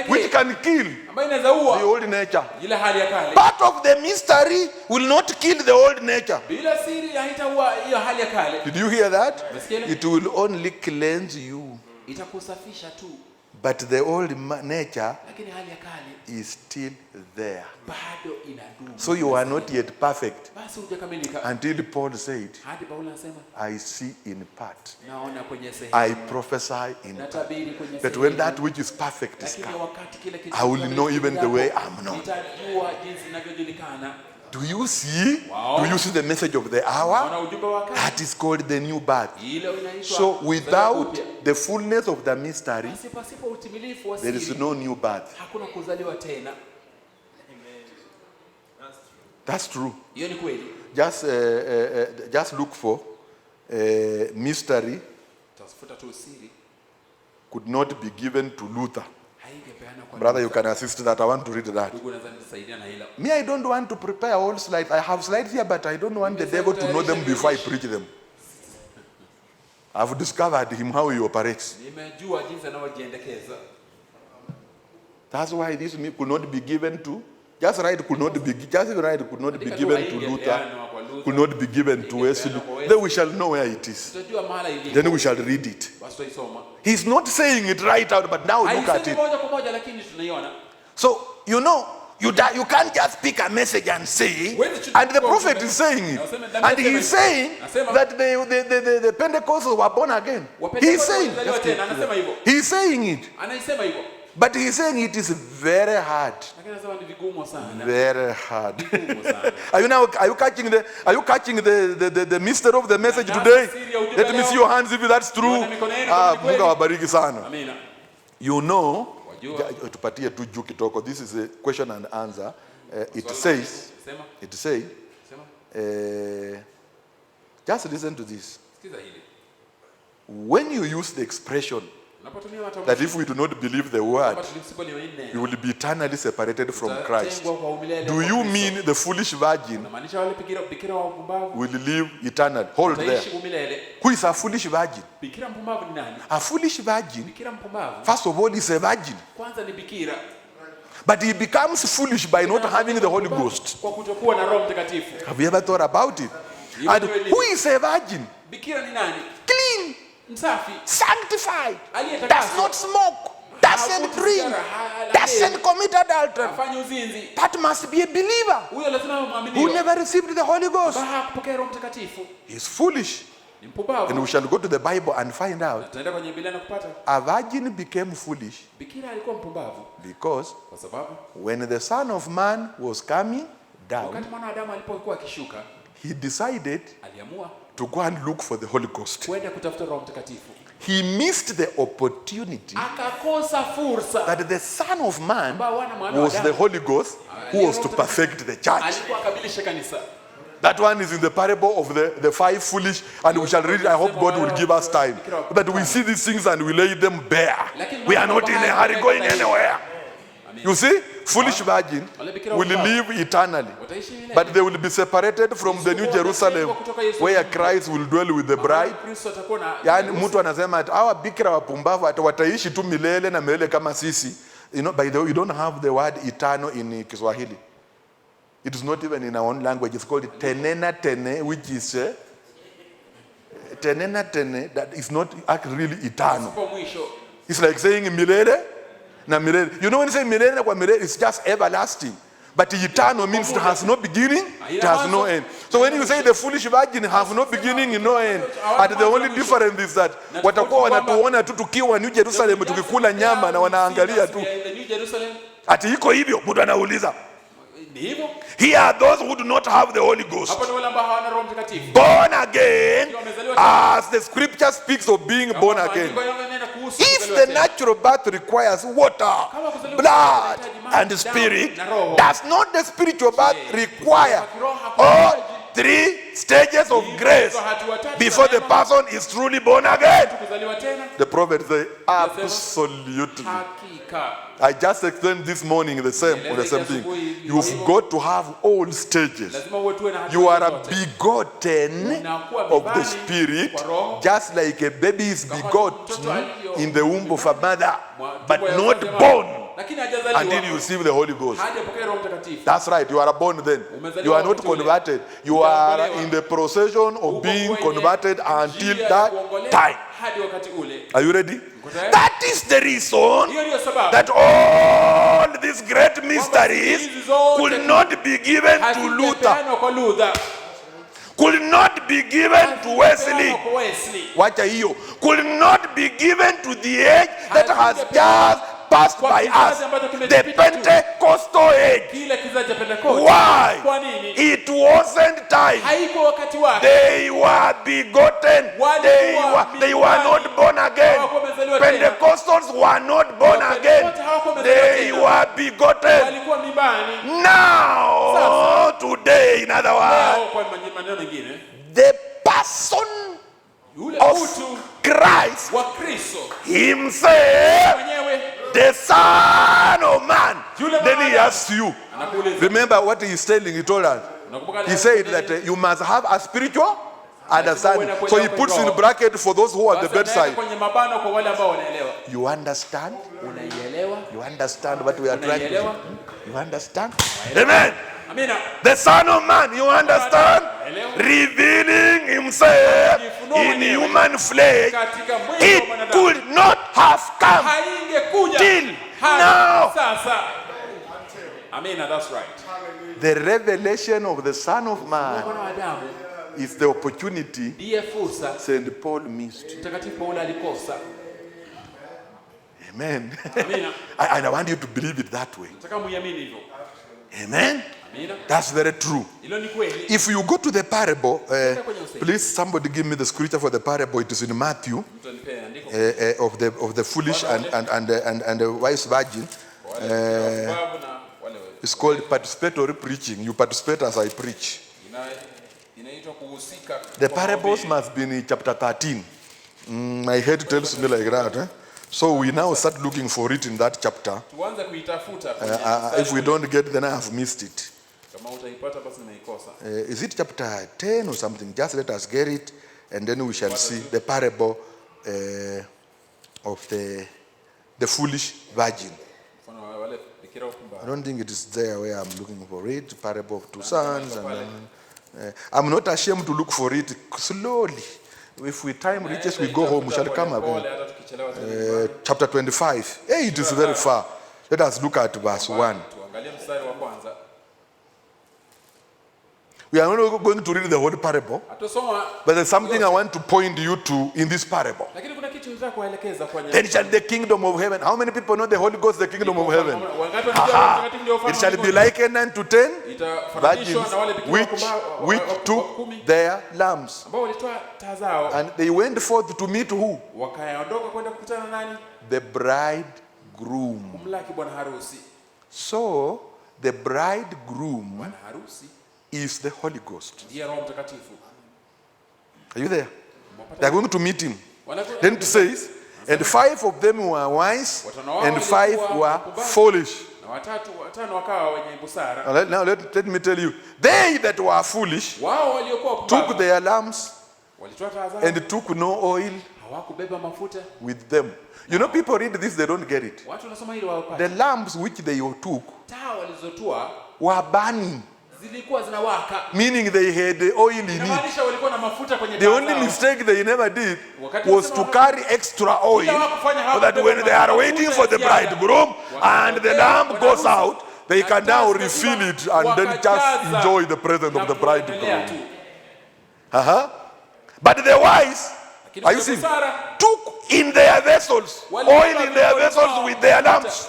which can kill the old nature. Part of the mystery will not kill the old nature. Did you hear that? It will only cleanse you. But the old nature is still there. So you are not yet perfect until Paul said, I see in part, I prophesy in part. But when that which is perfect is come, I will know even the way I'm known. Do you see? Wow. Do you see the message of the hour? That is called the new birth. So without the fullness of the mystery, there is no new birth. That's true. Just look for mystery could not be given to Luther. Brother, you can assist that. I want to read that. Me, I don't want to prepare all slides. I have slides here, but I don't want the devil to know them before I preach them. I've discovered him how he operates. That's why this could not be given to. Just right could not be given to Luther. Could not be given to Wesley. Then we shall know where it is. Then we shall read it. He's not saying it right out, but now look at it. So, you know, you can't just pick a message and say, and the prophet is saying it. And he's saying that the Pentecostals were born again. He's saying it. But he's saying it is very hard. Very hard. Are you catching the mystery of the message today? Let me see your hands if that's true. Mungu awabariki sana. You know, tupatie tu juu kitoko. This is a question and answer. It says, just listen to this. When you use the expression that if we do not believe the word, you will be eternally separated from Christ, do you mean the foolish virgin will live eternally? Hold there. Who is a foolish virgin? A foolish virgin, first of all, is a virgin. But he becomes foolish by not having the Holy Ghost. Have you ever thought about it? And who is a virgin? Clean, sanctified, does not smoke, doesn't drink, doesn't commit adultery. That must be a believer who never received the Holy Ghost. He's foolish. And we shall go to the Bible and find out a virgin became foolish because when the Son of Man was coming down, he decided to go and look for the Holy Ghost. He missed the opportunity that the Son of Man was the Holy Ghost who was to perfect the church. That one is in the parable of the five foolish, and we shall read it. I hope God will give us time. But we see these things and we lay them bare. We are not in a hurry going anywhere. You see, foolish virgin will live eternally, but they will be separated from the New Jerusalem where Christ will dwell with the bride. Yani mtu anasema hawa bikira wapumbavu wataishi tu milele na milele kama sisi. You know, by the way, you don't have the word eternal in Kiswahili. It is not even in our own language. It's called tenena tene, which is tenena tene, that is not really eternal. It's like saying milele na milele. You know when you say milele kwa milele, it's just everlasting. But eternal means it has no beginning, it has no end. So when you say the foolish virgin have no beginning and no end, and the only difference is that watakuwa wanatuona tu tukiwa New Jerusalem tukikula nyama na wanaangalia tu. Ati iko hivyo, mtu anauliza. Here are those who do not have the Holy Ghost. Born again, as the scripture speaks of being born again. If the natural birth requires water, blood, and spirit, does not the spiritual birth require all three stages of grace before the person is truly born again? The prophet said, absolutely. I just explained this morning the same thing. You've got to have all stages. You are begotten of the Spirit, just like a baby is begotten in the womb of a mother, but not born until you receive the Holy Ghost. That's right, you are born then. You are not converted. You are in the procession of being converted until that time. Are you ready? That is the reason that all these great mysteries could not be given to Luther, could not be given to Wesley, could not be given to the age that has just passed by us, the Pentecostal age. Why? It wasn't time. They were begotten. They were not born again. Pentecostals were not born again. They were begotten. Now, today, in other words, the person of Christ himself, the Son of Man. Then he asks you, remember what he is telling, he told us. He said that you must have a spiritual understanding. So he puts in bracket for those who are at the bedside. You understand? You understand what we are trying to do? You understand? Amen. The Son of Man, you understand? Revealing himself in human flesh. It could not have come till now. Amen, that's right. The revelation of the Son of Man is the opportunity St. Paul missed. Amen. Amina. And I want you to believe it that way. Nataka muamini hivyo. Amen. Amina. That's very true. Hilo ni kweli. If you go to the parable, please somebody give me the scripture for the parable. It is in Matthew of the foolish and the wise virgin. It's called participatory preaching. You participate as I preach. The parables must be in chapter 13. My head tells me like that. So we now start looking for it in that chapter. If we don't get it, then I have missed it. Is it chapter 10 or something? Just let us get it, and then we shall see the parable of the foolish virgin. I don't think it is there where I'm looking for it. Parable of two sons. I'm not ashamed to look for it slowly. If we time reaches, we go home. We shall come again. Chapter 25. Hey, it is very far. Let us look at verse 1. We are not going to read the whole parable, but there's something I want to point you to in this parable. Then shall the kingdom of heaven. How many people know the Holy Ghost, the kingdom of heaven? It shall be likened unto 10 virgins which took their lamps. And they went forth to meet who? The bridegroom. So the bridegroom is the Holy Ghost. Are you there? They are going to meet him. Then it says, and 5 of them were wise, and 5 were foolish. Now let me tell you, they that were foolish took their lamps and took no oil with them. You know, people read this, they don't get it. The lamps which they took were burning, meaning they had the oil in it. The only mistake they never did was to carry extra oil, so that when they are waiting for the bridegroom and the lamp goes out, they can now refill it and then just enjoy the presence of the bridegroom. But the wise, are you seeing, took in their vessels, oil in their vessels with their lamps.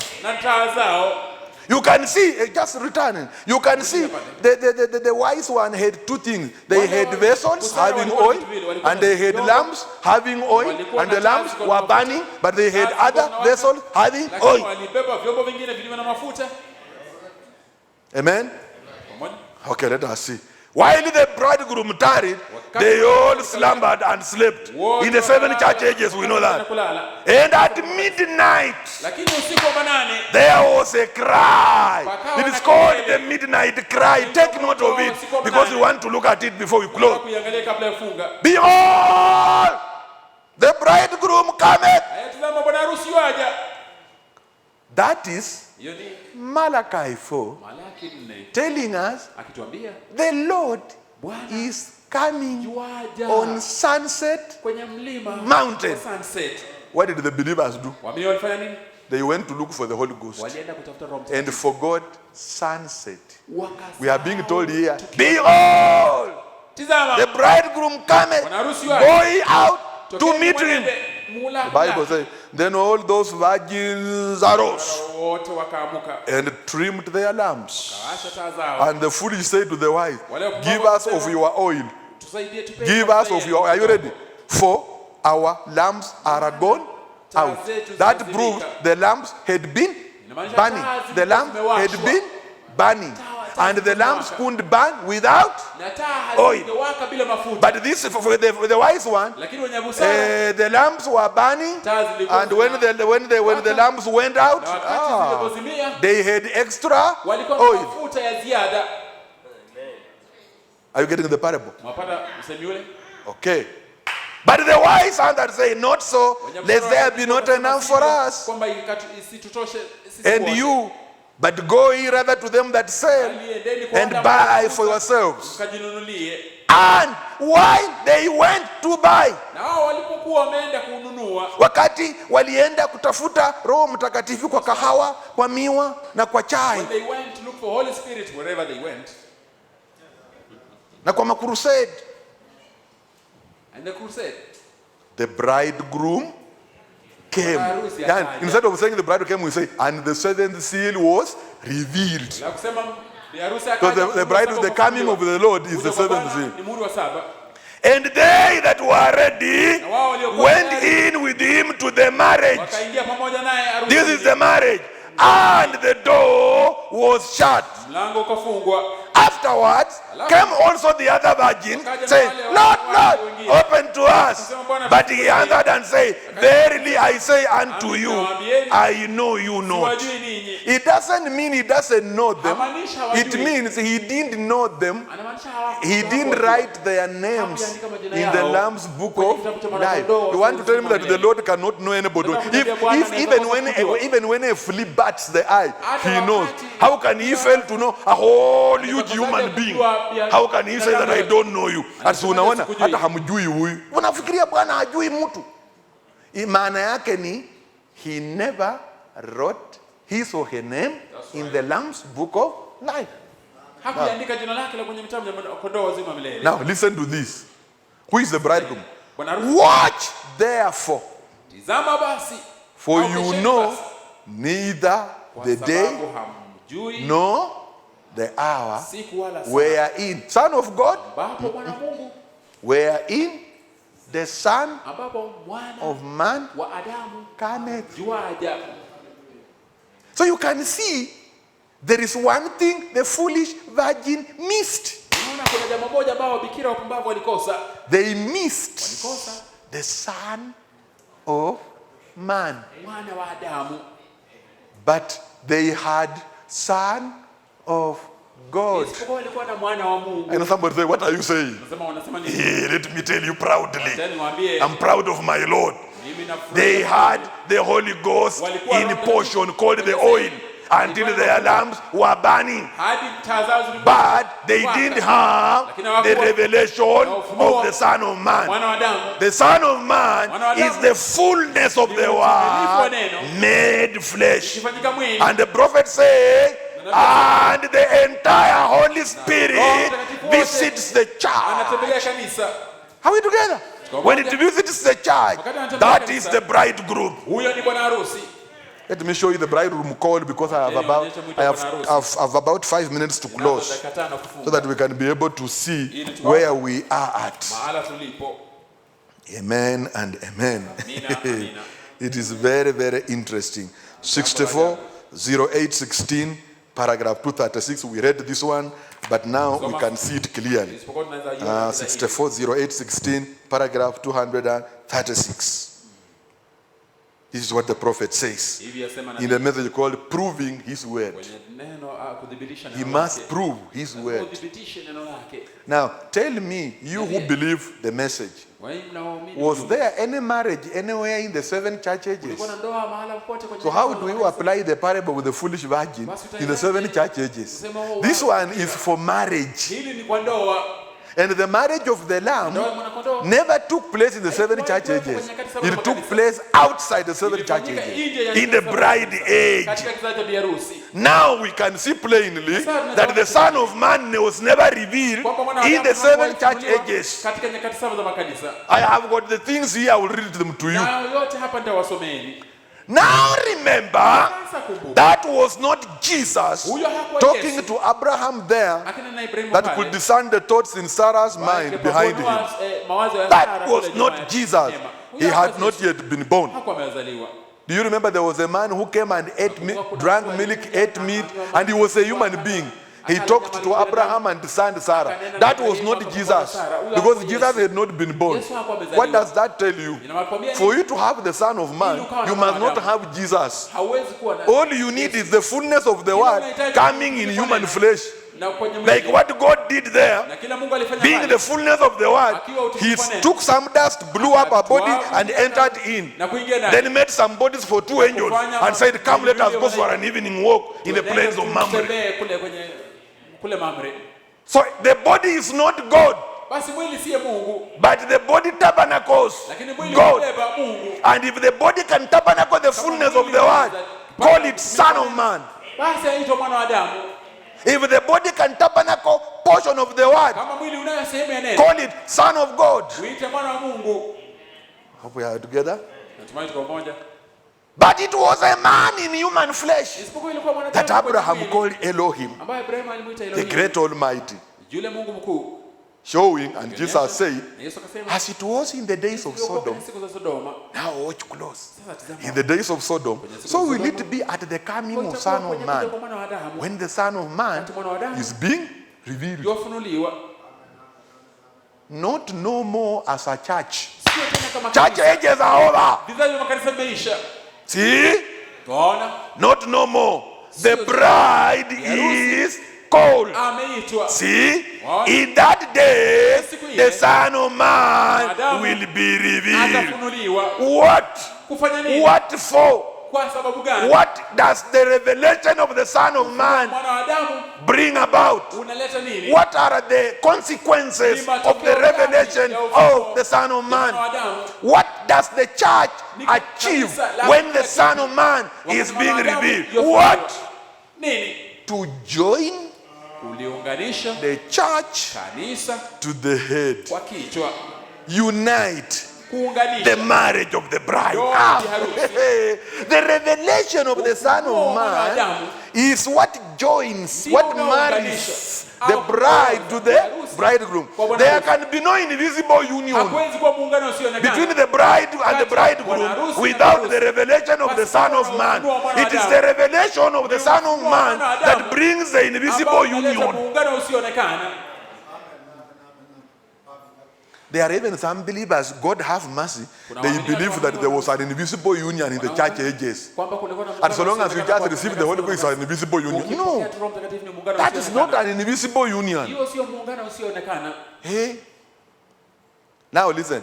You can see, just returning, you can see the wise one had 2 things. They had vessels having oil, and they had lamps having oil, and the lamps were burning, but they had other vessels having oil. Amen? Okay, let us see. While the bridegroom tarried, they all slumbered and slept. In the 7 church ages, we know that. And at midnight, there was a cry. It is called the midnight cry. Take note of it, because we want to look at it before we close. Behold, the bridegroom cometh. That is Malachi 4, telling us the Lord is coming on Sunset Mountain. What did the believers do? They went to look for the Holy Ghost and forgot sunset. We are being told here, behold, the bridegroom cometh, going out to meet him. The Bible says, then all those virgins arose and trimmed their lamps. And the foolish said to the wise, give us of your oil. Give us of your oil. Are you ready? For our lamps are gone out. That proves the lamps had been burning. The lamp had been burning. And the lamps couldn't burn without oil. But this, for the wise one, the lamps were burning, and when the lamps went out, they had extra oil. Are you getting the parable? Okay. But the wise answered, say, not so, lest there be not enough for us and you. But go ye rather to them that sell and buy for yourselves. And while they went to buy, wakati walienda kutafuta Roho Mtakatifu kwa kahawa, kwa miwa na kwa chai, when they went to look for Holy Spirit wherever they went, na kwa makrusade, and the crusade, the bridegroom came. And instead of saying the bride came, we say, and the seventh seal was revealed. So the bride is the coming of the Lord is the seventh seal. And they that were ready went in with him to the marriage. This is the marriage. And the door was shut. Afterwards came also the other virgin, saying, Lord, Lord, open to us. But he answered and said, verily I say unto you, I know you not. It doesn't mean he doesn't know them. It means he didn't know them. He didn't write their names in the Lamb's book of life. You want to tell me that the Lord cannot know anybody? If even when a flea bats the eye, he knows. How can he fail to know a whole huge human being? How can he say that I don't know you? As unaona hata hamjui huyu. Unafikiria Bwana hajui mtu? Maana yake ni he never wrote his or her name in the Lamb's book of life. Now listen to this. Who is the bridegroom? Watch therefore, for you know neither the day nor the hour wherein, Son of God, wherein the Son of Man cometh. So you can see there is one thing the foolish virgin missed. They missed the Son of Man. But they had Son of God. I know somebody say, what are you saying? Hey, let me tell you proudly, I'm proud of my Lord. They had the Holy Ghost in a portion called the oil until their lamps were burning. But they didn't have the revelation of the Son of Man. The Son of Man is the fullness of the Word made flesh. And the prophet said, and the entire Holy Spirit visits the church. Are we together? When it visits the church, that is the bridegroom. Let me show you the bridegroom call, because I have about 5 minutes to close, so that we can be able to see where we are at. Amen and amen. It is very, very interesting. 64:08:16, paragraph 236. We read this one, but now we can see it clearly. 64:08:16, paragraph 236. This is what the prophet says in the message called Proving His Word. He must prove His Word. Now, tell me, you who believe the message, was there any marriage anywhere in the 7 church ages? So how do you apply the parable with the foolish virgin in the 7 church ages? This one is for marriage. And the marriage of the Lamb never took place in the 7 church ages. It took place outside the 7 church ages, in the bride age. Now we can see plainly that the Son of Man was never revealed in the 7 church ages. I have got the things here, I will read them to you. Now remember, that was not Jesus talking to Abraham there that could discern the thoughts in Sarah's mind behind him. That was not Jesus. He had not yet been born. Do you remember there was a man who came and drank milk, ate meat, and he was a human being? He talked to Abraham and discerned Sarah. That was not Jesus, because Jesus had not been born. What does that tell you? For you to have the Son of Man, you must not have Jesus. All you need is the fullness of the Word coming in human flesh. Like what God did there, being the fullness of the Word, He took some dust, blew up a body and entered in. Then made some bodies for 2 angels and said, come, let us go for an evening walk in the plains of Mamre. So the body is not God, but the body tabernacles God. And if the body can tabernacle the fullness of the Word, call it Son of Man. If the body can tabernacle portion of the Word, call it Son of God. Hope we are together. But it was a man in human flesh that Abraham called Elohim, the great Almighty. Showing, and Jesus said, as it was in the days of Sodom, now watch close. In the days of Sodom, so will it be at the coming of Son of Man, when the Son of Man is being revealed. Not no more as a church. Church ages are over. See? Not no more. The bride is called. See? In that day, the Son of Man will be revealed. What? What for? What does the revelation of the Son of Man bring about? What are the consequences of the revelation of the Son of Man? What does the church achieve when the Son of Man is being revealed? What? To join the church to the head. Unite the marriage of the bride. The revelation of the Son of Man is what joins, what marries the bride to the bridegroom. There can be no invisible union between the bride and the bridegroom without the revelation of the Son of Man. It is the revelation of the Son of Man that brings the invisible union. There are even some believers, God have mercy, they believe that there was an invisible union in the church ages. And so long as you just receive the Holy Ghost, it's an invisible union. No, that is not an invisible union. Hey? Now listen.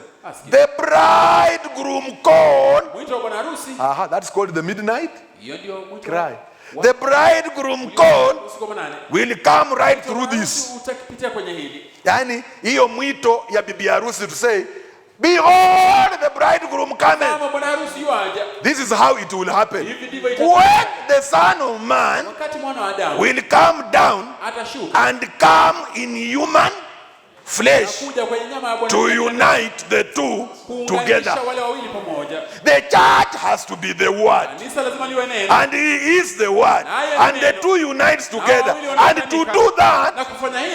The bridegroom call, that's called the midnight cry. The bridegroom call will come right through this. Yani, hiyo mwito ya bibi harusi to say, behold the bridegroom coming. This is how it will happen. When the Son of Man will come down and come in human flesh to unite the two together. The church has to be the Word, and He is the Word, and the two unites together. And to do that,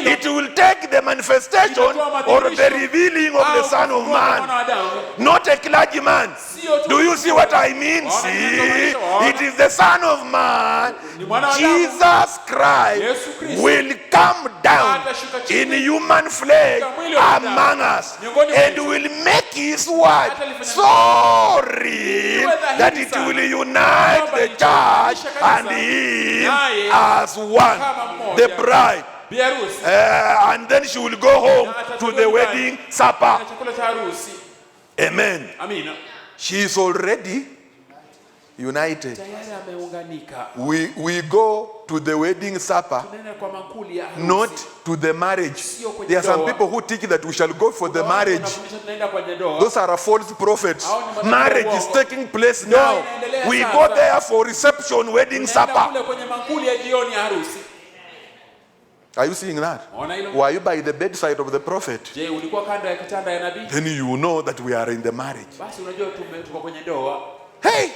it will take the manifestation or the revealing of the Son of Man, not a clergyman. Do you see what I mean? See, it is the Son of Man, Jesus Christ, will come down in human flesh among us, and will make His word so real that it will unite the church and Him as one, the bride. And then she will go home to the wedding supper. Amen. She is already united. We go to the wedding supper, not to the marriage. There are some people who teach that we shall go for the marriage. Those are false prophets. Marriage is taking place now. We go there for reception, wedding supper. Are you seeing that? Were you by the bedside of the prophet? Then you know that we are in the marriage. Hey!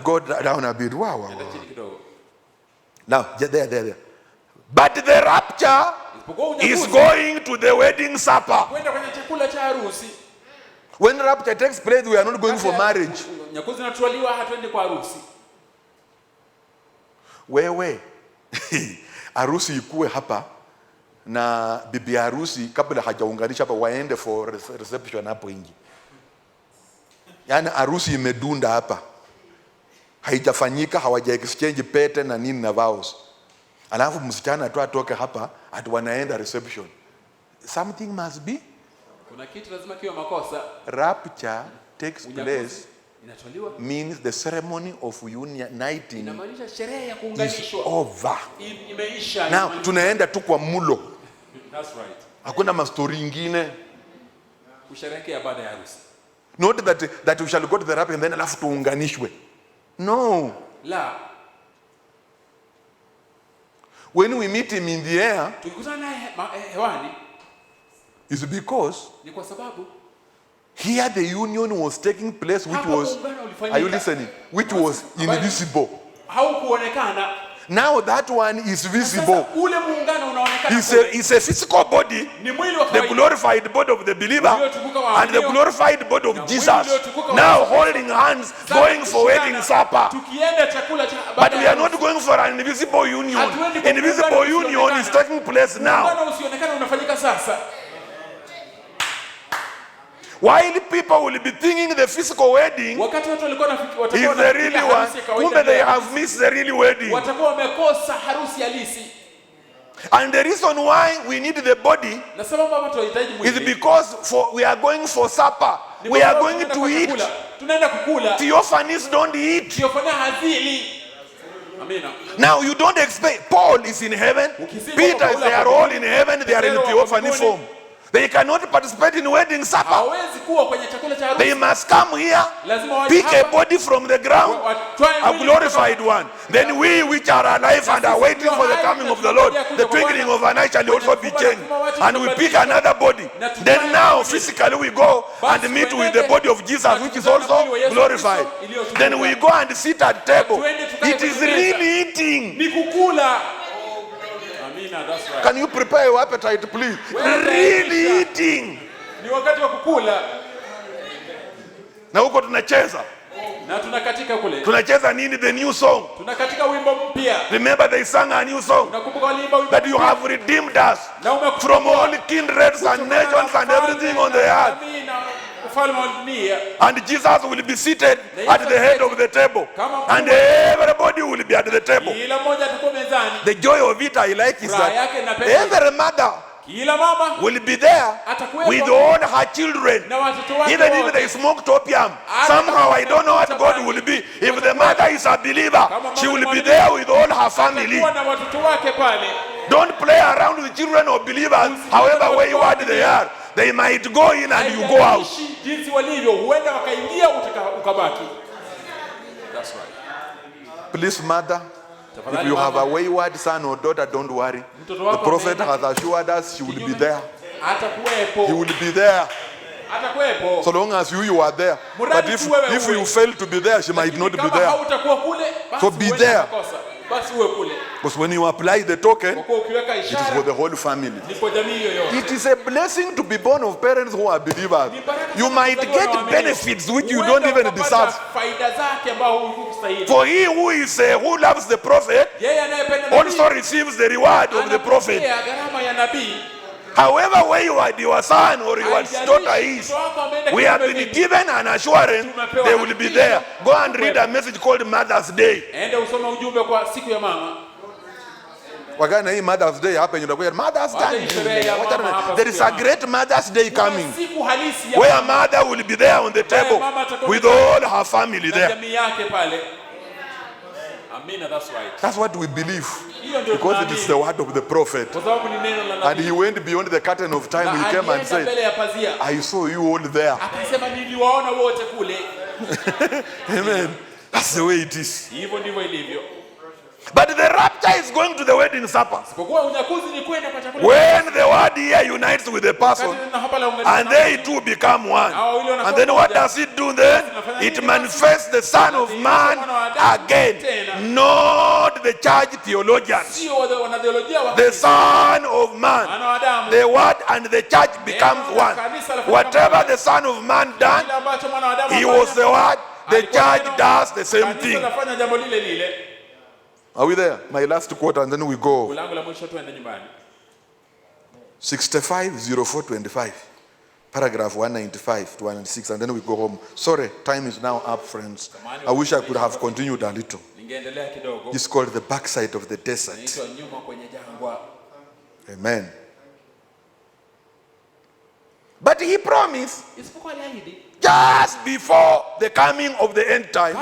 Go down a bit. Wow. Now, there. But the rapture is going to the wedding supper. When rapture takes place, we are not going for marriage. Wewe harusi ikuwe hapa na bibi harusi kabla hajaunganisha hapa waende for reception hapo nje. Yaani harusi imedunda hapa. Haijafanyika, hawaja exchange pete na nini na vows. Alafu msichana tu atoke hapa ati wanaenda reception. Something must be. Kuna kitu lazima kiwe makosa. Rapture takes place means the ceremony of uniting inamaanisha sherehe ya kuunganishwa is over. Imeisha. Now tunaenda tu kwa mulo. That's right. Hakuna mastori ingine. Kusherehekea baada ya harusi. Not that we shall go to the rapture and then alafu tuunganishwe. No. La. When we meet him in the air, tukikutana naye hewani, is because ni kwa sababu Here the union was taking place, which was, are you listening? Which was invisible. Now that one is visible. It's a physical body, the glorified body of the believer, and the glorified body of Jesus. Now holding hands, going for wedding supper. But we are not going for an invisible union. Invisible union is taking place now. While people will be thinking the physical wedding is the really one, they have missed the real wedding. And the reason why we need the body is because we are going for supper. We are going to eat. Theophanies don't eat. Now you don't expect. Paul is in heaven. Peter is, they are all in heaven. They are in theophany form. They cannot participate in wedding supper. They must come here, pick a body from the ground, a glorified one. Then we which are alive and are waiting for the coming of the Lord, the twinkling of an eye shall also be changed. And we pick another body. Then now physically we go and meet with the body of Jesus, which is also glorified. Then we go and sit at table. It is really eating. That's right. Can you prepare your appetite, please? Really eating. Na huko tunacheza. Tunacheza nini? The new song. Remember they sang a new song. That you have redeemed us from all kindreds and nations and everything on the earth. And Jesus will be seated at the head of the table. And everybody will be at the table. The joy of it I like is that every mother will be there with all her children. Even if they smoke opium, somehow I don't know what God will be. If the mother is a believer, she will be there with all her family. Don't play around with children of believers, however wayward they are. They might go in and you go out. That's right. Please, mother, if you have a wayward son or daughter, don't worry. The prophet has assured us she will be there. He will be there. So long as you are there. But if you fail to be there, she might not be there. So be there. Because when you apply the token, it is for the whole family. It is a blessing to be born of parents who are believers. You might get benefits which you don't even deserve. For he who loves the prophet also receives the reward of the prophet. However wayward your son or your daughter is, we have been given an assurance they will be there. Go and read a message called Mother's Day. Wakati hii Mother's Day hapa inakuwa Mother's Day. There is a great Mother's Day coming where mother will be there on the table with all her family there. That's right. That's what we believe. Because it is the word of the prophet. And he went beyond the curtain of time. He came and said, I saw you all there. Amen. That's the way it is. But the rapture is going to the wedding supper. When the word here unites with the person, and they two become one. And then what does it do then? It manifests the Son of Man again. Not the church theologians. The Son of Man. The word and the church becomes one. Whatever the Son of Man done, he was the word. The church does the same thing. Are we there? My last quote and then we go. 65:04:25. Paragraph 195 to 196 and then we go home. Sorry, time is now up, friends. I wish I could have continued a little. It's called the backside of the desert. Amen. But he promised just before the coming of the end time,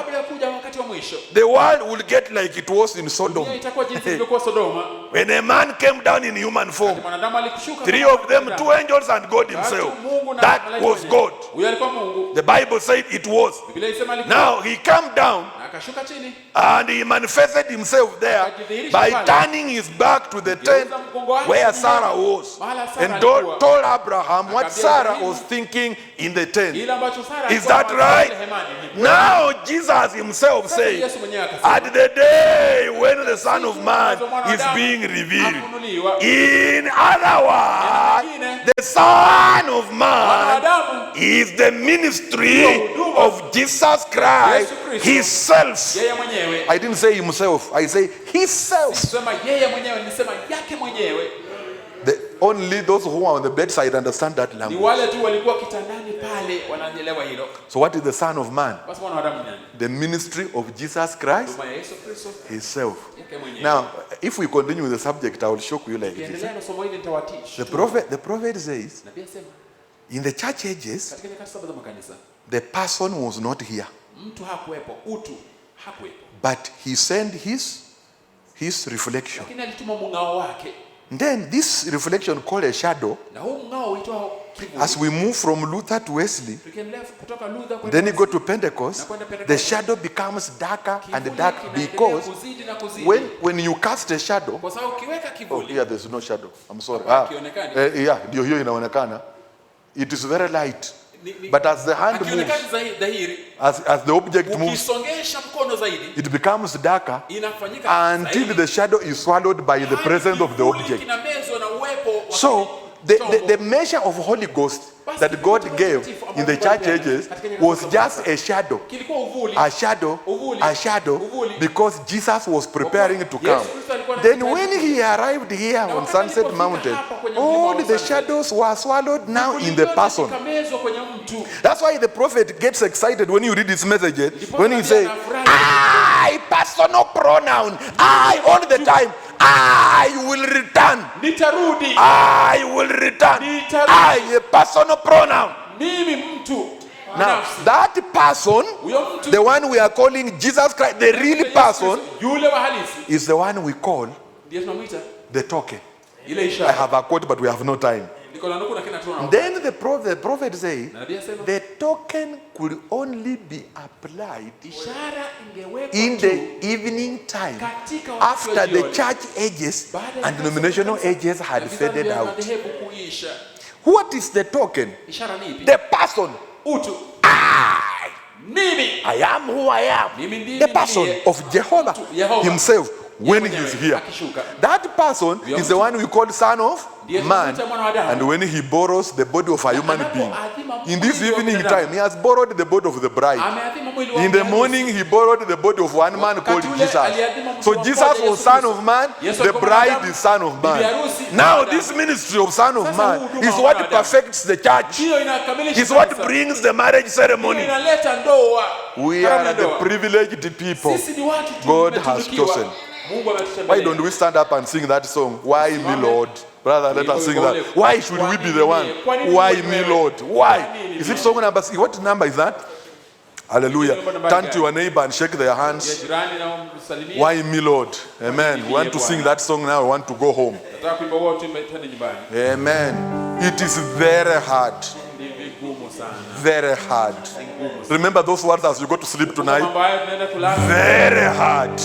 the world will get like it was in Sodom. When a man came down in human form, 3 of them, 2 angels and God himself. That was God. The Bible said it was. Now he came down akashuka chini, and he manifested himself there by turning his back to the tent where Sarah was, and told Abraham what Sarah was thinking in the tent. Is that right? Now Jesus himself said, at the day when the Son of Man is being revealed, in other words, the Son of Man is the ministry of Jesus Christ himself. I didn't say himself, I say himself. Only those who are on the bedside understand that language. So what is the Son of Man? The ministry of Jesus Christ himself. Now, if we continue with the subject, I will shock you like this. The prophet says, in the church ages, the person was not here, but he sent his reflection. Then this reflection called a shadow. As we move from Luther to Wesley, then you go to Pentecost, the shadow becomes darker and darker, because when you cast a shadow, oh here there's no shadow, I'm sorry, yeah, here inaonekana, it is very light. But as the hand moves, as the object moves, it becomes darker until the shadow is swallowed by the presence of the object. So the measure of Holy Ghost that God gave in the church ages was just a shadow, because Jesus was preparing to come. Then when he arrived here on Sunset Mountain, all the shadows were swallowed now in the person. That's why the prophet gets excited when you read his messages, when he says, I, personal pronoun, I, all the time, I will return. I will return. I, a personal pronoun. Now, that person, the one we are calling Jesus Christ, the real person, is the one we call the token. I have a quote, but we have no time. Then the prophet says, the token could only be applied in the evening time, after the church ages and denominational ages had faded out. What is the token? The person. I am who I am. The person of Jehovah himself when he is here. That person is the one we call Son of Man. And when he borrows the body of a human being, in this evening time, he has borrowed the body of the bride. In the morning, he borrowed the body of one man called Jesus. So Jesus was Son of Man, the bride is Son of Man. Now this ministry of Son of Man is what perfects the church. Is what brings the marriage ceremony. We are the privileged people God has chosen. Why don't we stand up and sing that song? Why me, Lord? Brother, let us sing that. Why should we be the one? Why me, Lord? Why? Is it song number? What number is that? Hallelujah. Turn to your neighbor and shake their hands. Why me, Lord? Amen. We want to sing that song now. We want to go home. Amen. It is very hard. Very hard. Remember those words as you go to sleep tonight. Very hard.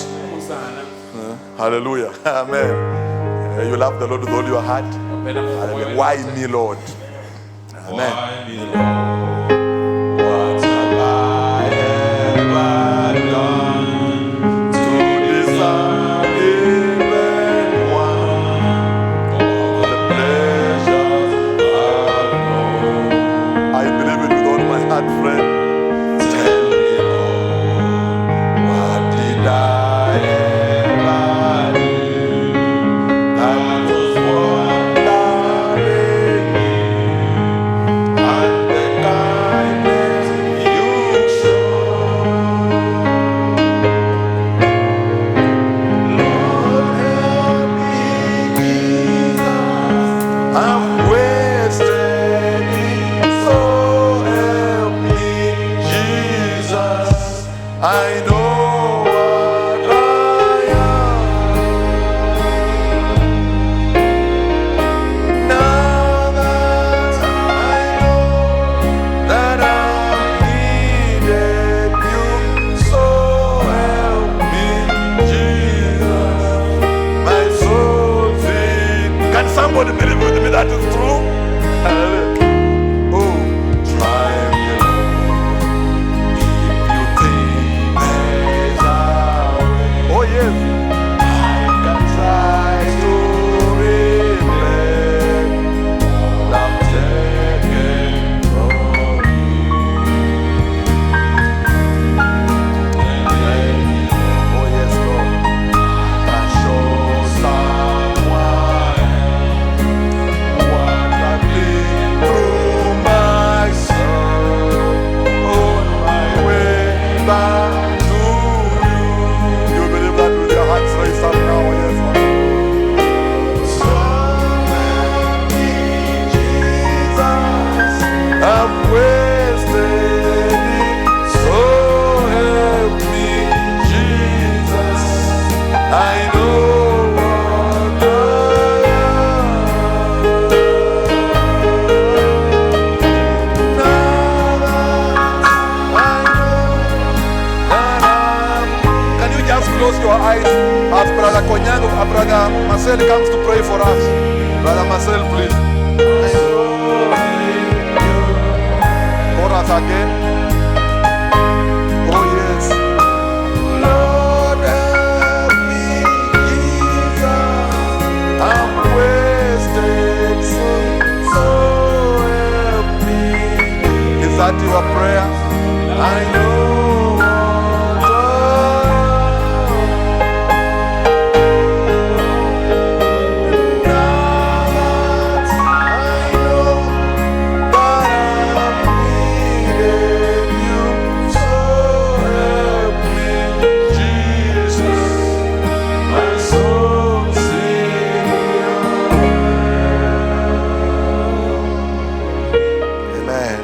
Hallelujah. Amen. You love the Lord with all your heart. Why me, Lord? Amen. Why me, Lord? What have I ever done to deserve even one of the pleasures I've known? I believe it with all my heart, friend. Tell me, Lord, what did I Somebody believe with me that is true. Hallelujah. Oh, try me, Lord, if you think there's a way. Oh yes, I can try to regret what I've taken from you. Oh yes, Lord, I can show someone what I've been through myself on my way back to you. You believe that with your hands raised up now? Yes, Lord. So help me, Jesus, I've wasted it. So help me, Jesus, I know what I am. Now I know that I'm. Can you just close your eyes as Brother Konyango, Brother Marcel comes to pray for us? Brother Marcel, please. Chorus again. Oh yes. Lord help me, Jesus, I'm wasted, so help me. Is that your prayer? I know what now that I know that I'm needed you, so help me, Jesus, my soul Savior. Amen.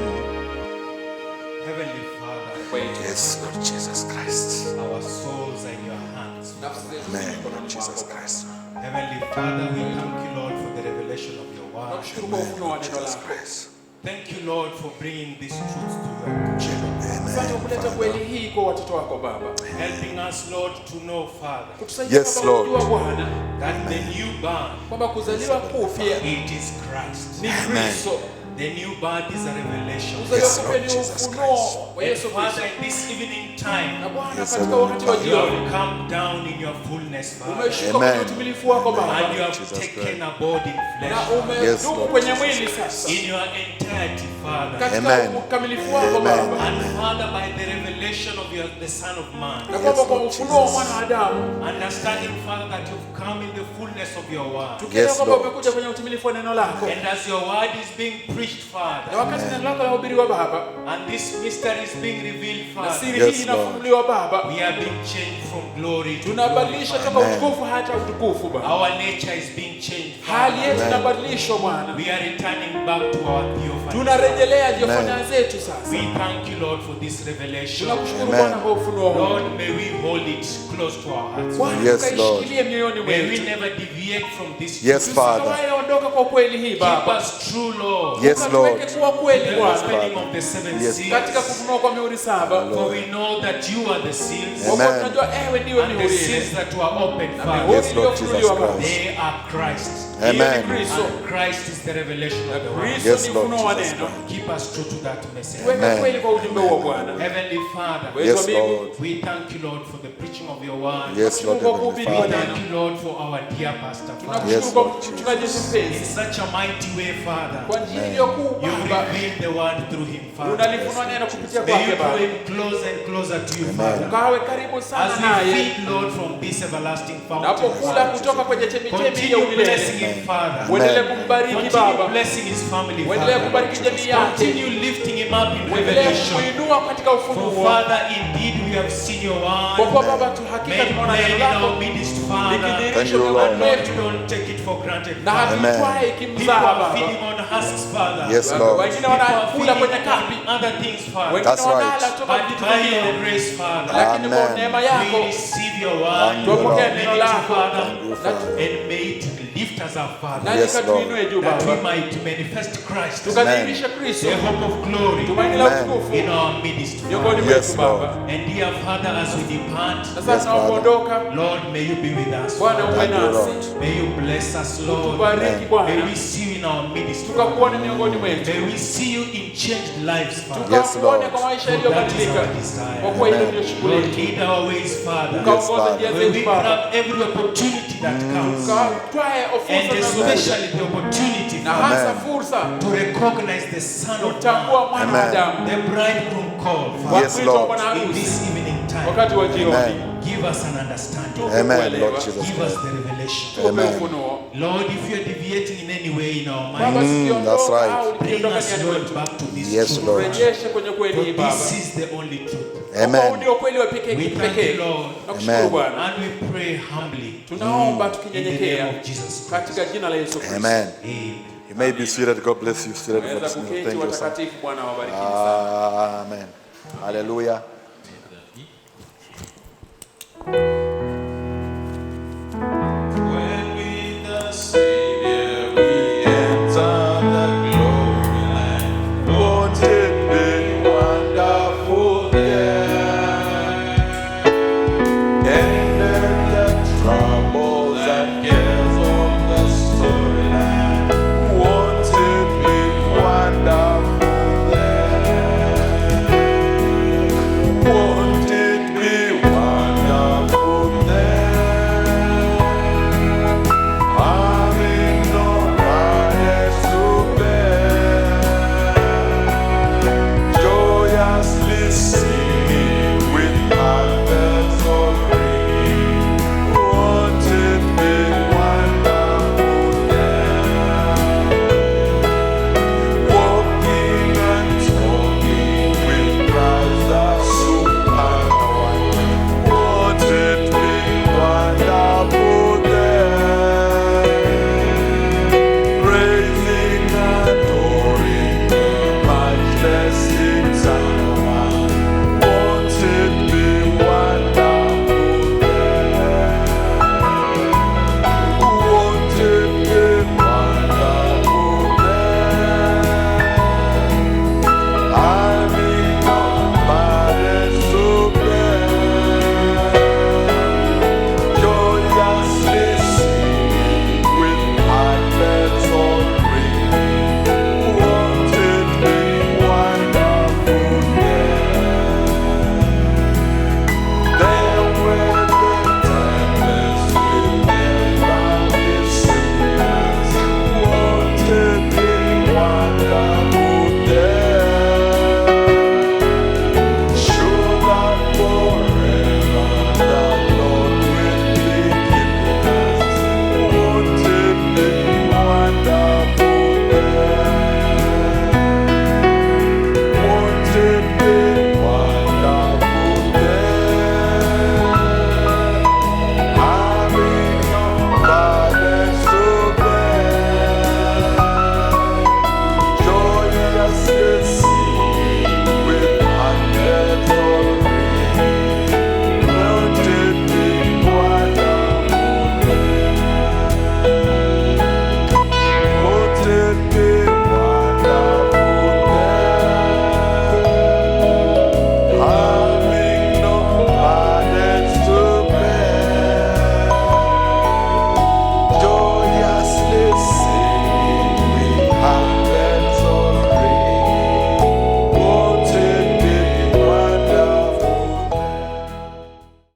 Heavenly Father, Yes, Lord Jesus Christ. our souls are in your hands. Amen, Lord Jesus Christ. Heavenly Father, we thank you, Lord, for the revelation of your word. Amen, Lord Jesus Christ. Thank you, Lord, for bringing these truths to your children. Asante kuleta kweli hii kwa watoto wako Baba. Helping us, Lord, to know, Father, Kutusaidia Yes, Baba Lord. kujua Bwana that the new birth, kwamba kuzaliwa kupya it is Christ. ni Kristo. The new birth is a revelation. Kuzaliwa Yes, kupya Lord ni Jesus ufunuo Christ. wa And Yesu Father, Kristo. in this evening time, Na Bwana Yes, katika Lord. wakati wa you jioni have come down in your fullness, Father, umeshuka Amen. kwenye utimilifu wako Baba, and you have Jesus taken Christ. a body in na flesh. Yes, umedumu Lord kwenye Jesus mwili sasa In your entirety, Father. katika Amen. ukamilifu wako Amen. Baba, And Father, by the revelation of the Son of Man, na kwamba Yes, kwa Lord ufunuo wa Jesus. mwanadamu understanding, Father, that you've come in the fullness of your word. tukielewa Yes, kwamba Lord. umekuja kwenye utimilifu wa neno lako, And as your word is being preached, na Father, wakati neno lako lahubiriwa Baba, and this mystery is being revealed, na Father, siri Yes, hii inafunuliwa Baba, we are being changed from glory to tunabadilisha glory. toka Amen. utukufu hata utukufu Baba. Our nature is being changed, Hali Father. yetu Amen. inabadilishwa Bwana, We are returning back to our theophany. tunarejelea jiofanya zetu sasa. We thank you, Lord, for this revelation. Tunakushukuru Amen. Bwana kwa ufunuo huu. Lord, may we hold it close to our hearts. Bwana, Yes, tukaishikilie mioyoni May we mwetu, never deviate from this. Yes, Father. tusikawahi ondoka kwa kweli hii Keep Baba, us true, Lord. Yes, ukatuweke Lord. kuwa kweli The Bwana, opening of the seven Yes, seals. katika kufunua kwa mihuri saba, For we know that you are the seals. kwa kuwa Amen. tunajua ewe ndiwe And the mihuri seals ile, that were opened, na Father, mihuri Yes, Lord iliyofunuliwa Jesus Baba, Christ. they are Christ. hiyo ni Amen. Kristo. And Christ is the revelation of the word. Kristo Yes, ni Lord ufunuo wa Jesus neno. Christ. Keep us true to that message. Tuweke Amen. kweli kwa ujumbe huo Bwana. Heavenly Father, Wetu wa Yes, mbingu, Lord. we thank you, Lord, for the preaching of your word. Yes, Lord, Mungu Heavenly akuhubiri We kwa Father. thank neno. you, Lord, for our dear pastor, Father. Yes, Tunakushukuru kwa Lord mchungaji Jesus. In mpenzi, such a mighty way, Father, kwa njia iliyokuu you Baba, reveal the word through him, Father. unalifunua neno kupitia May kwake you draw Baba, him closer and closer to you, Father. ukawe karibu As sana we naye, feed, Lord, from this everlasting fountain, napokula Father. kutoka kwenye chemichemi ya Continue blessing umilele. him, Father. Uendelee kumbariki Continue Baba, blessing his family, uendelee Father. kubariki jamii yake, Continue lifting him up in uendelee revelation. kumuinua katika For ufunuo. Father, indeed we have seen your Kwa kuwa word Baba tu hakika made tunaona plain neno in lako our midst, Father. Thank likidhihirishwa you, miongoni Lord. Lord, mwetu, we don't take it for granted, na Father. hatuitwae People kimzaha are Baba. feeding on husks, Father. Yes, Lord. Wengine People are wanakula feeding kwenye on kapi, other things, Father. wengine That's right. wanala toka But vitu by your vingine, grace, Father, lakini kwa Amen. neema we yako receive your word, Thank you, tupokee Lord. neno lako, Father, Thank you, Father. and may it lift us up, Father, na Yes, nikatuinue juu that we Baba, might manifest Christ, tukadhihirisha Kristo, the hope of glory, tumaini la Amen. utukufu in our midst, miongoni Father. Yes, mwetu Lord. Baba. And dear Father, as we depart, Na sasa Yes, Father. tunapoondoka, Lord, may you be with us. Bwana uwe Thank you, nasi. Lord. May you bless us, Lord. Tubariki Bwana. May we see you in our midst. Tukakuone miongoni mwetu. May we see you in changed lives, Father. Yes, Lord. Tukakuone kwa maisha yaliyobadilika. Kwa kuwa hilo ndio shughuli Lord, yetu. lead our ways, Father. Ukaongoze njia May we zetu Baba. grab every opportunity that comes. Ukatwae And fursa especially the opportunity, na Father, hasa fursa to recognize the Son of kutambua Man, mwana wa Adamu. the bridegroom call, Yes, Father, Lord. Bwana in harusi this evening time. wakati wa jioni. Amen. Give us an understanding. Amen, Lord Jesus Give us Christ. the revelation. Tupe Amen. ufunuo. Lord, if you're deviating in any way in our Baba, minds, sikiondoka that's right. au bring nikiondoka us, ndani Lord, mwetu. back to this Yes, truth. Lord. Rejeshe kwenye kweli hii For Baba. this is the only truth. Kwa kuwa Amen. ndio kweli wa pekee We thank pekee. you, Lord. Nakushukuru Amen. Bwana. And we pray humbly Tunaomba in the tukinyenyekea name of Jesus Christ. katika jina la Yesu Kristo. Amen. Amen. You may be seated. God bless you. Seated. Naweza Thank kuketi you, son. watakatifu, Bwana awabariki sana. Amen. Hallelujah.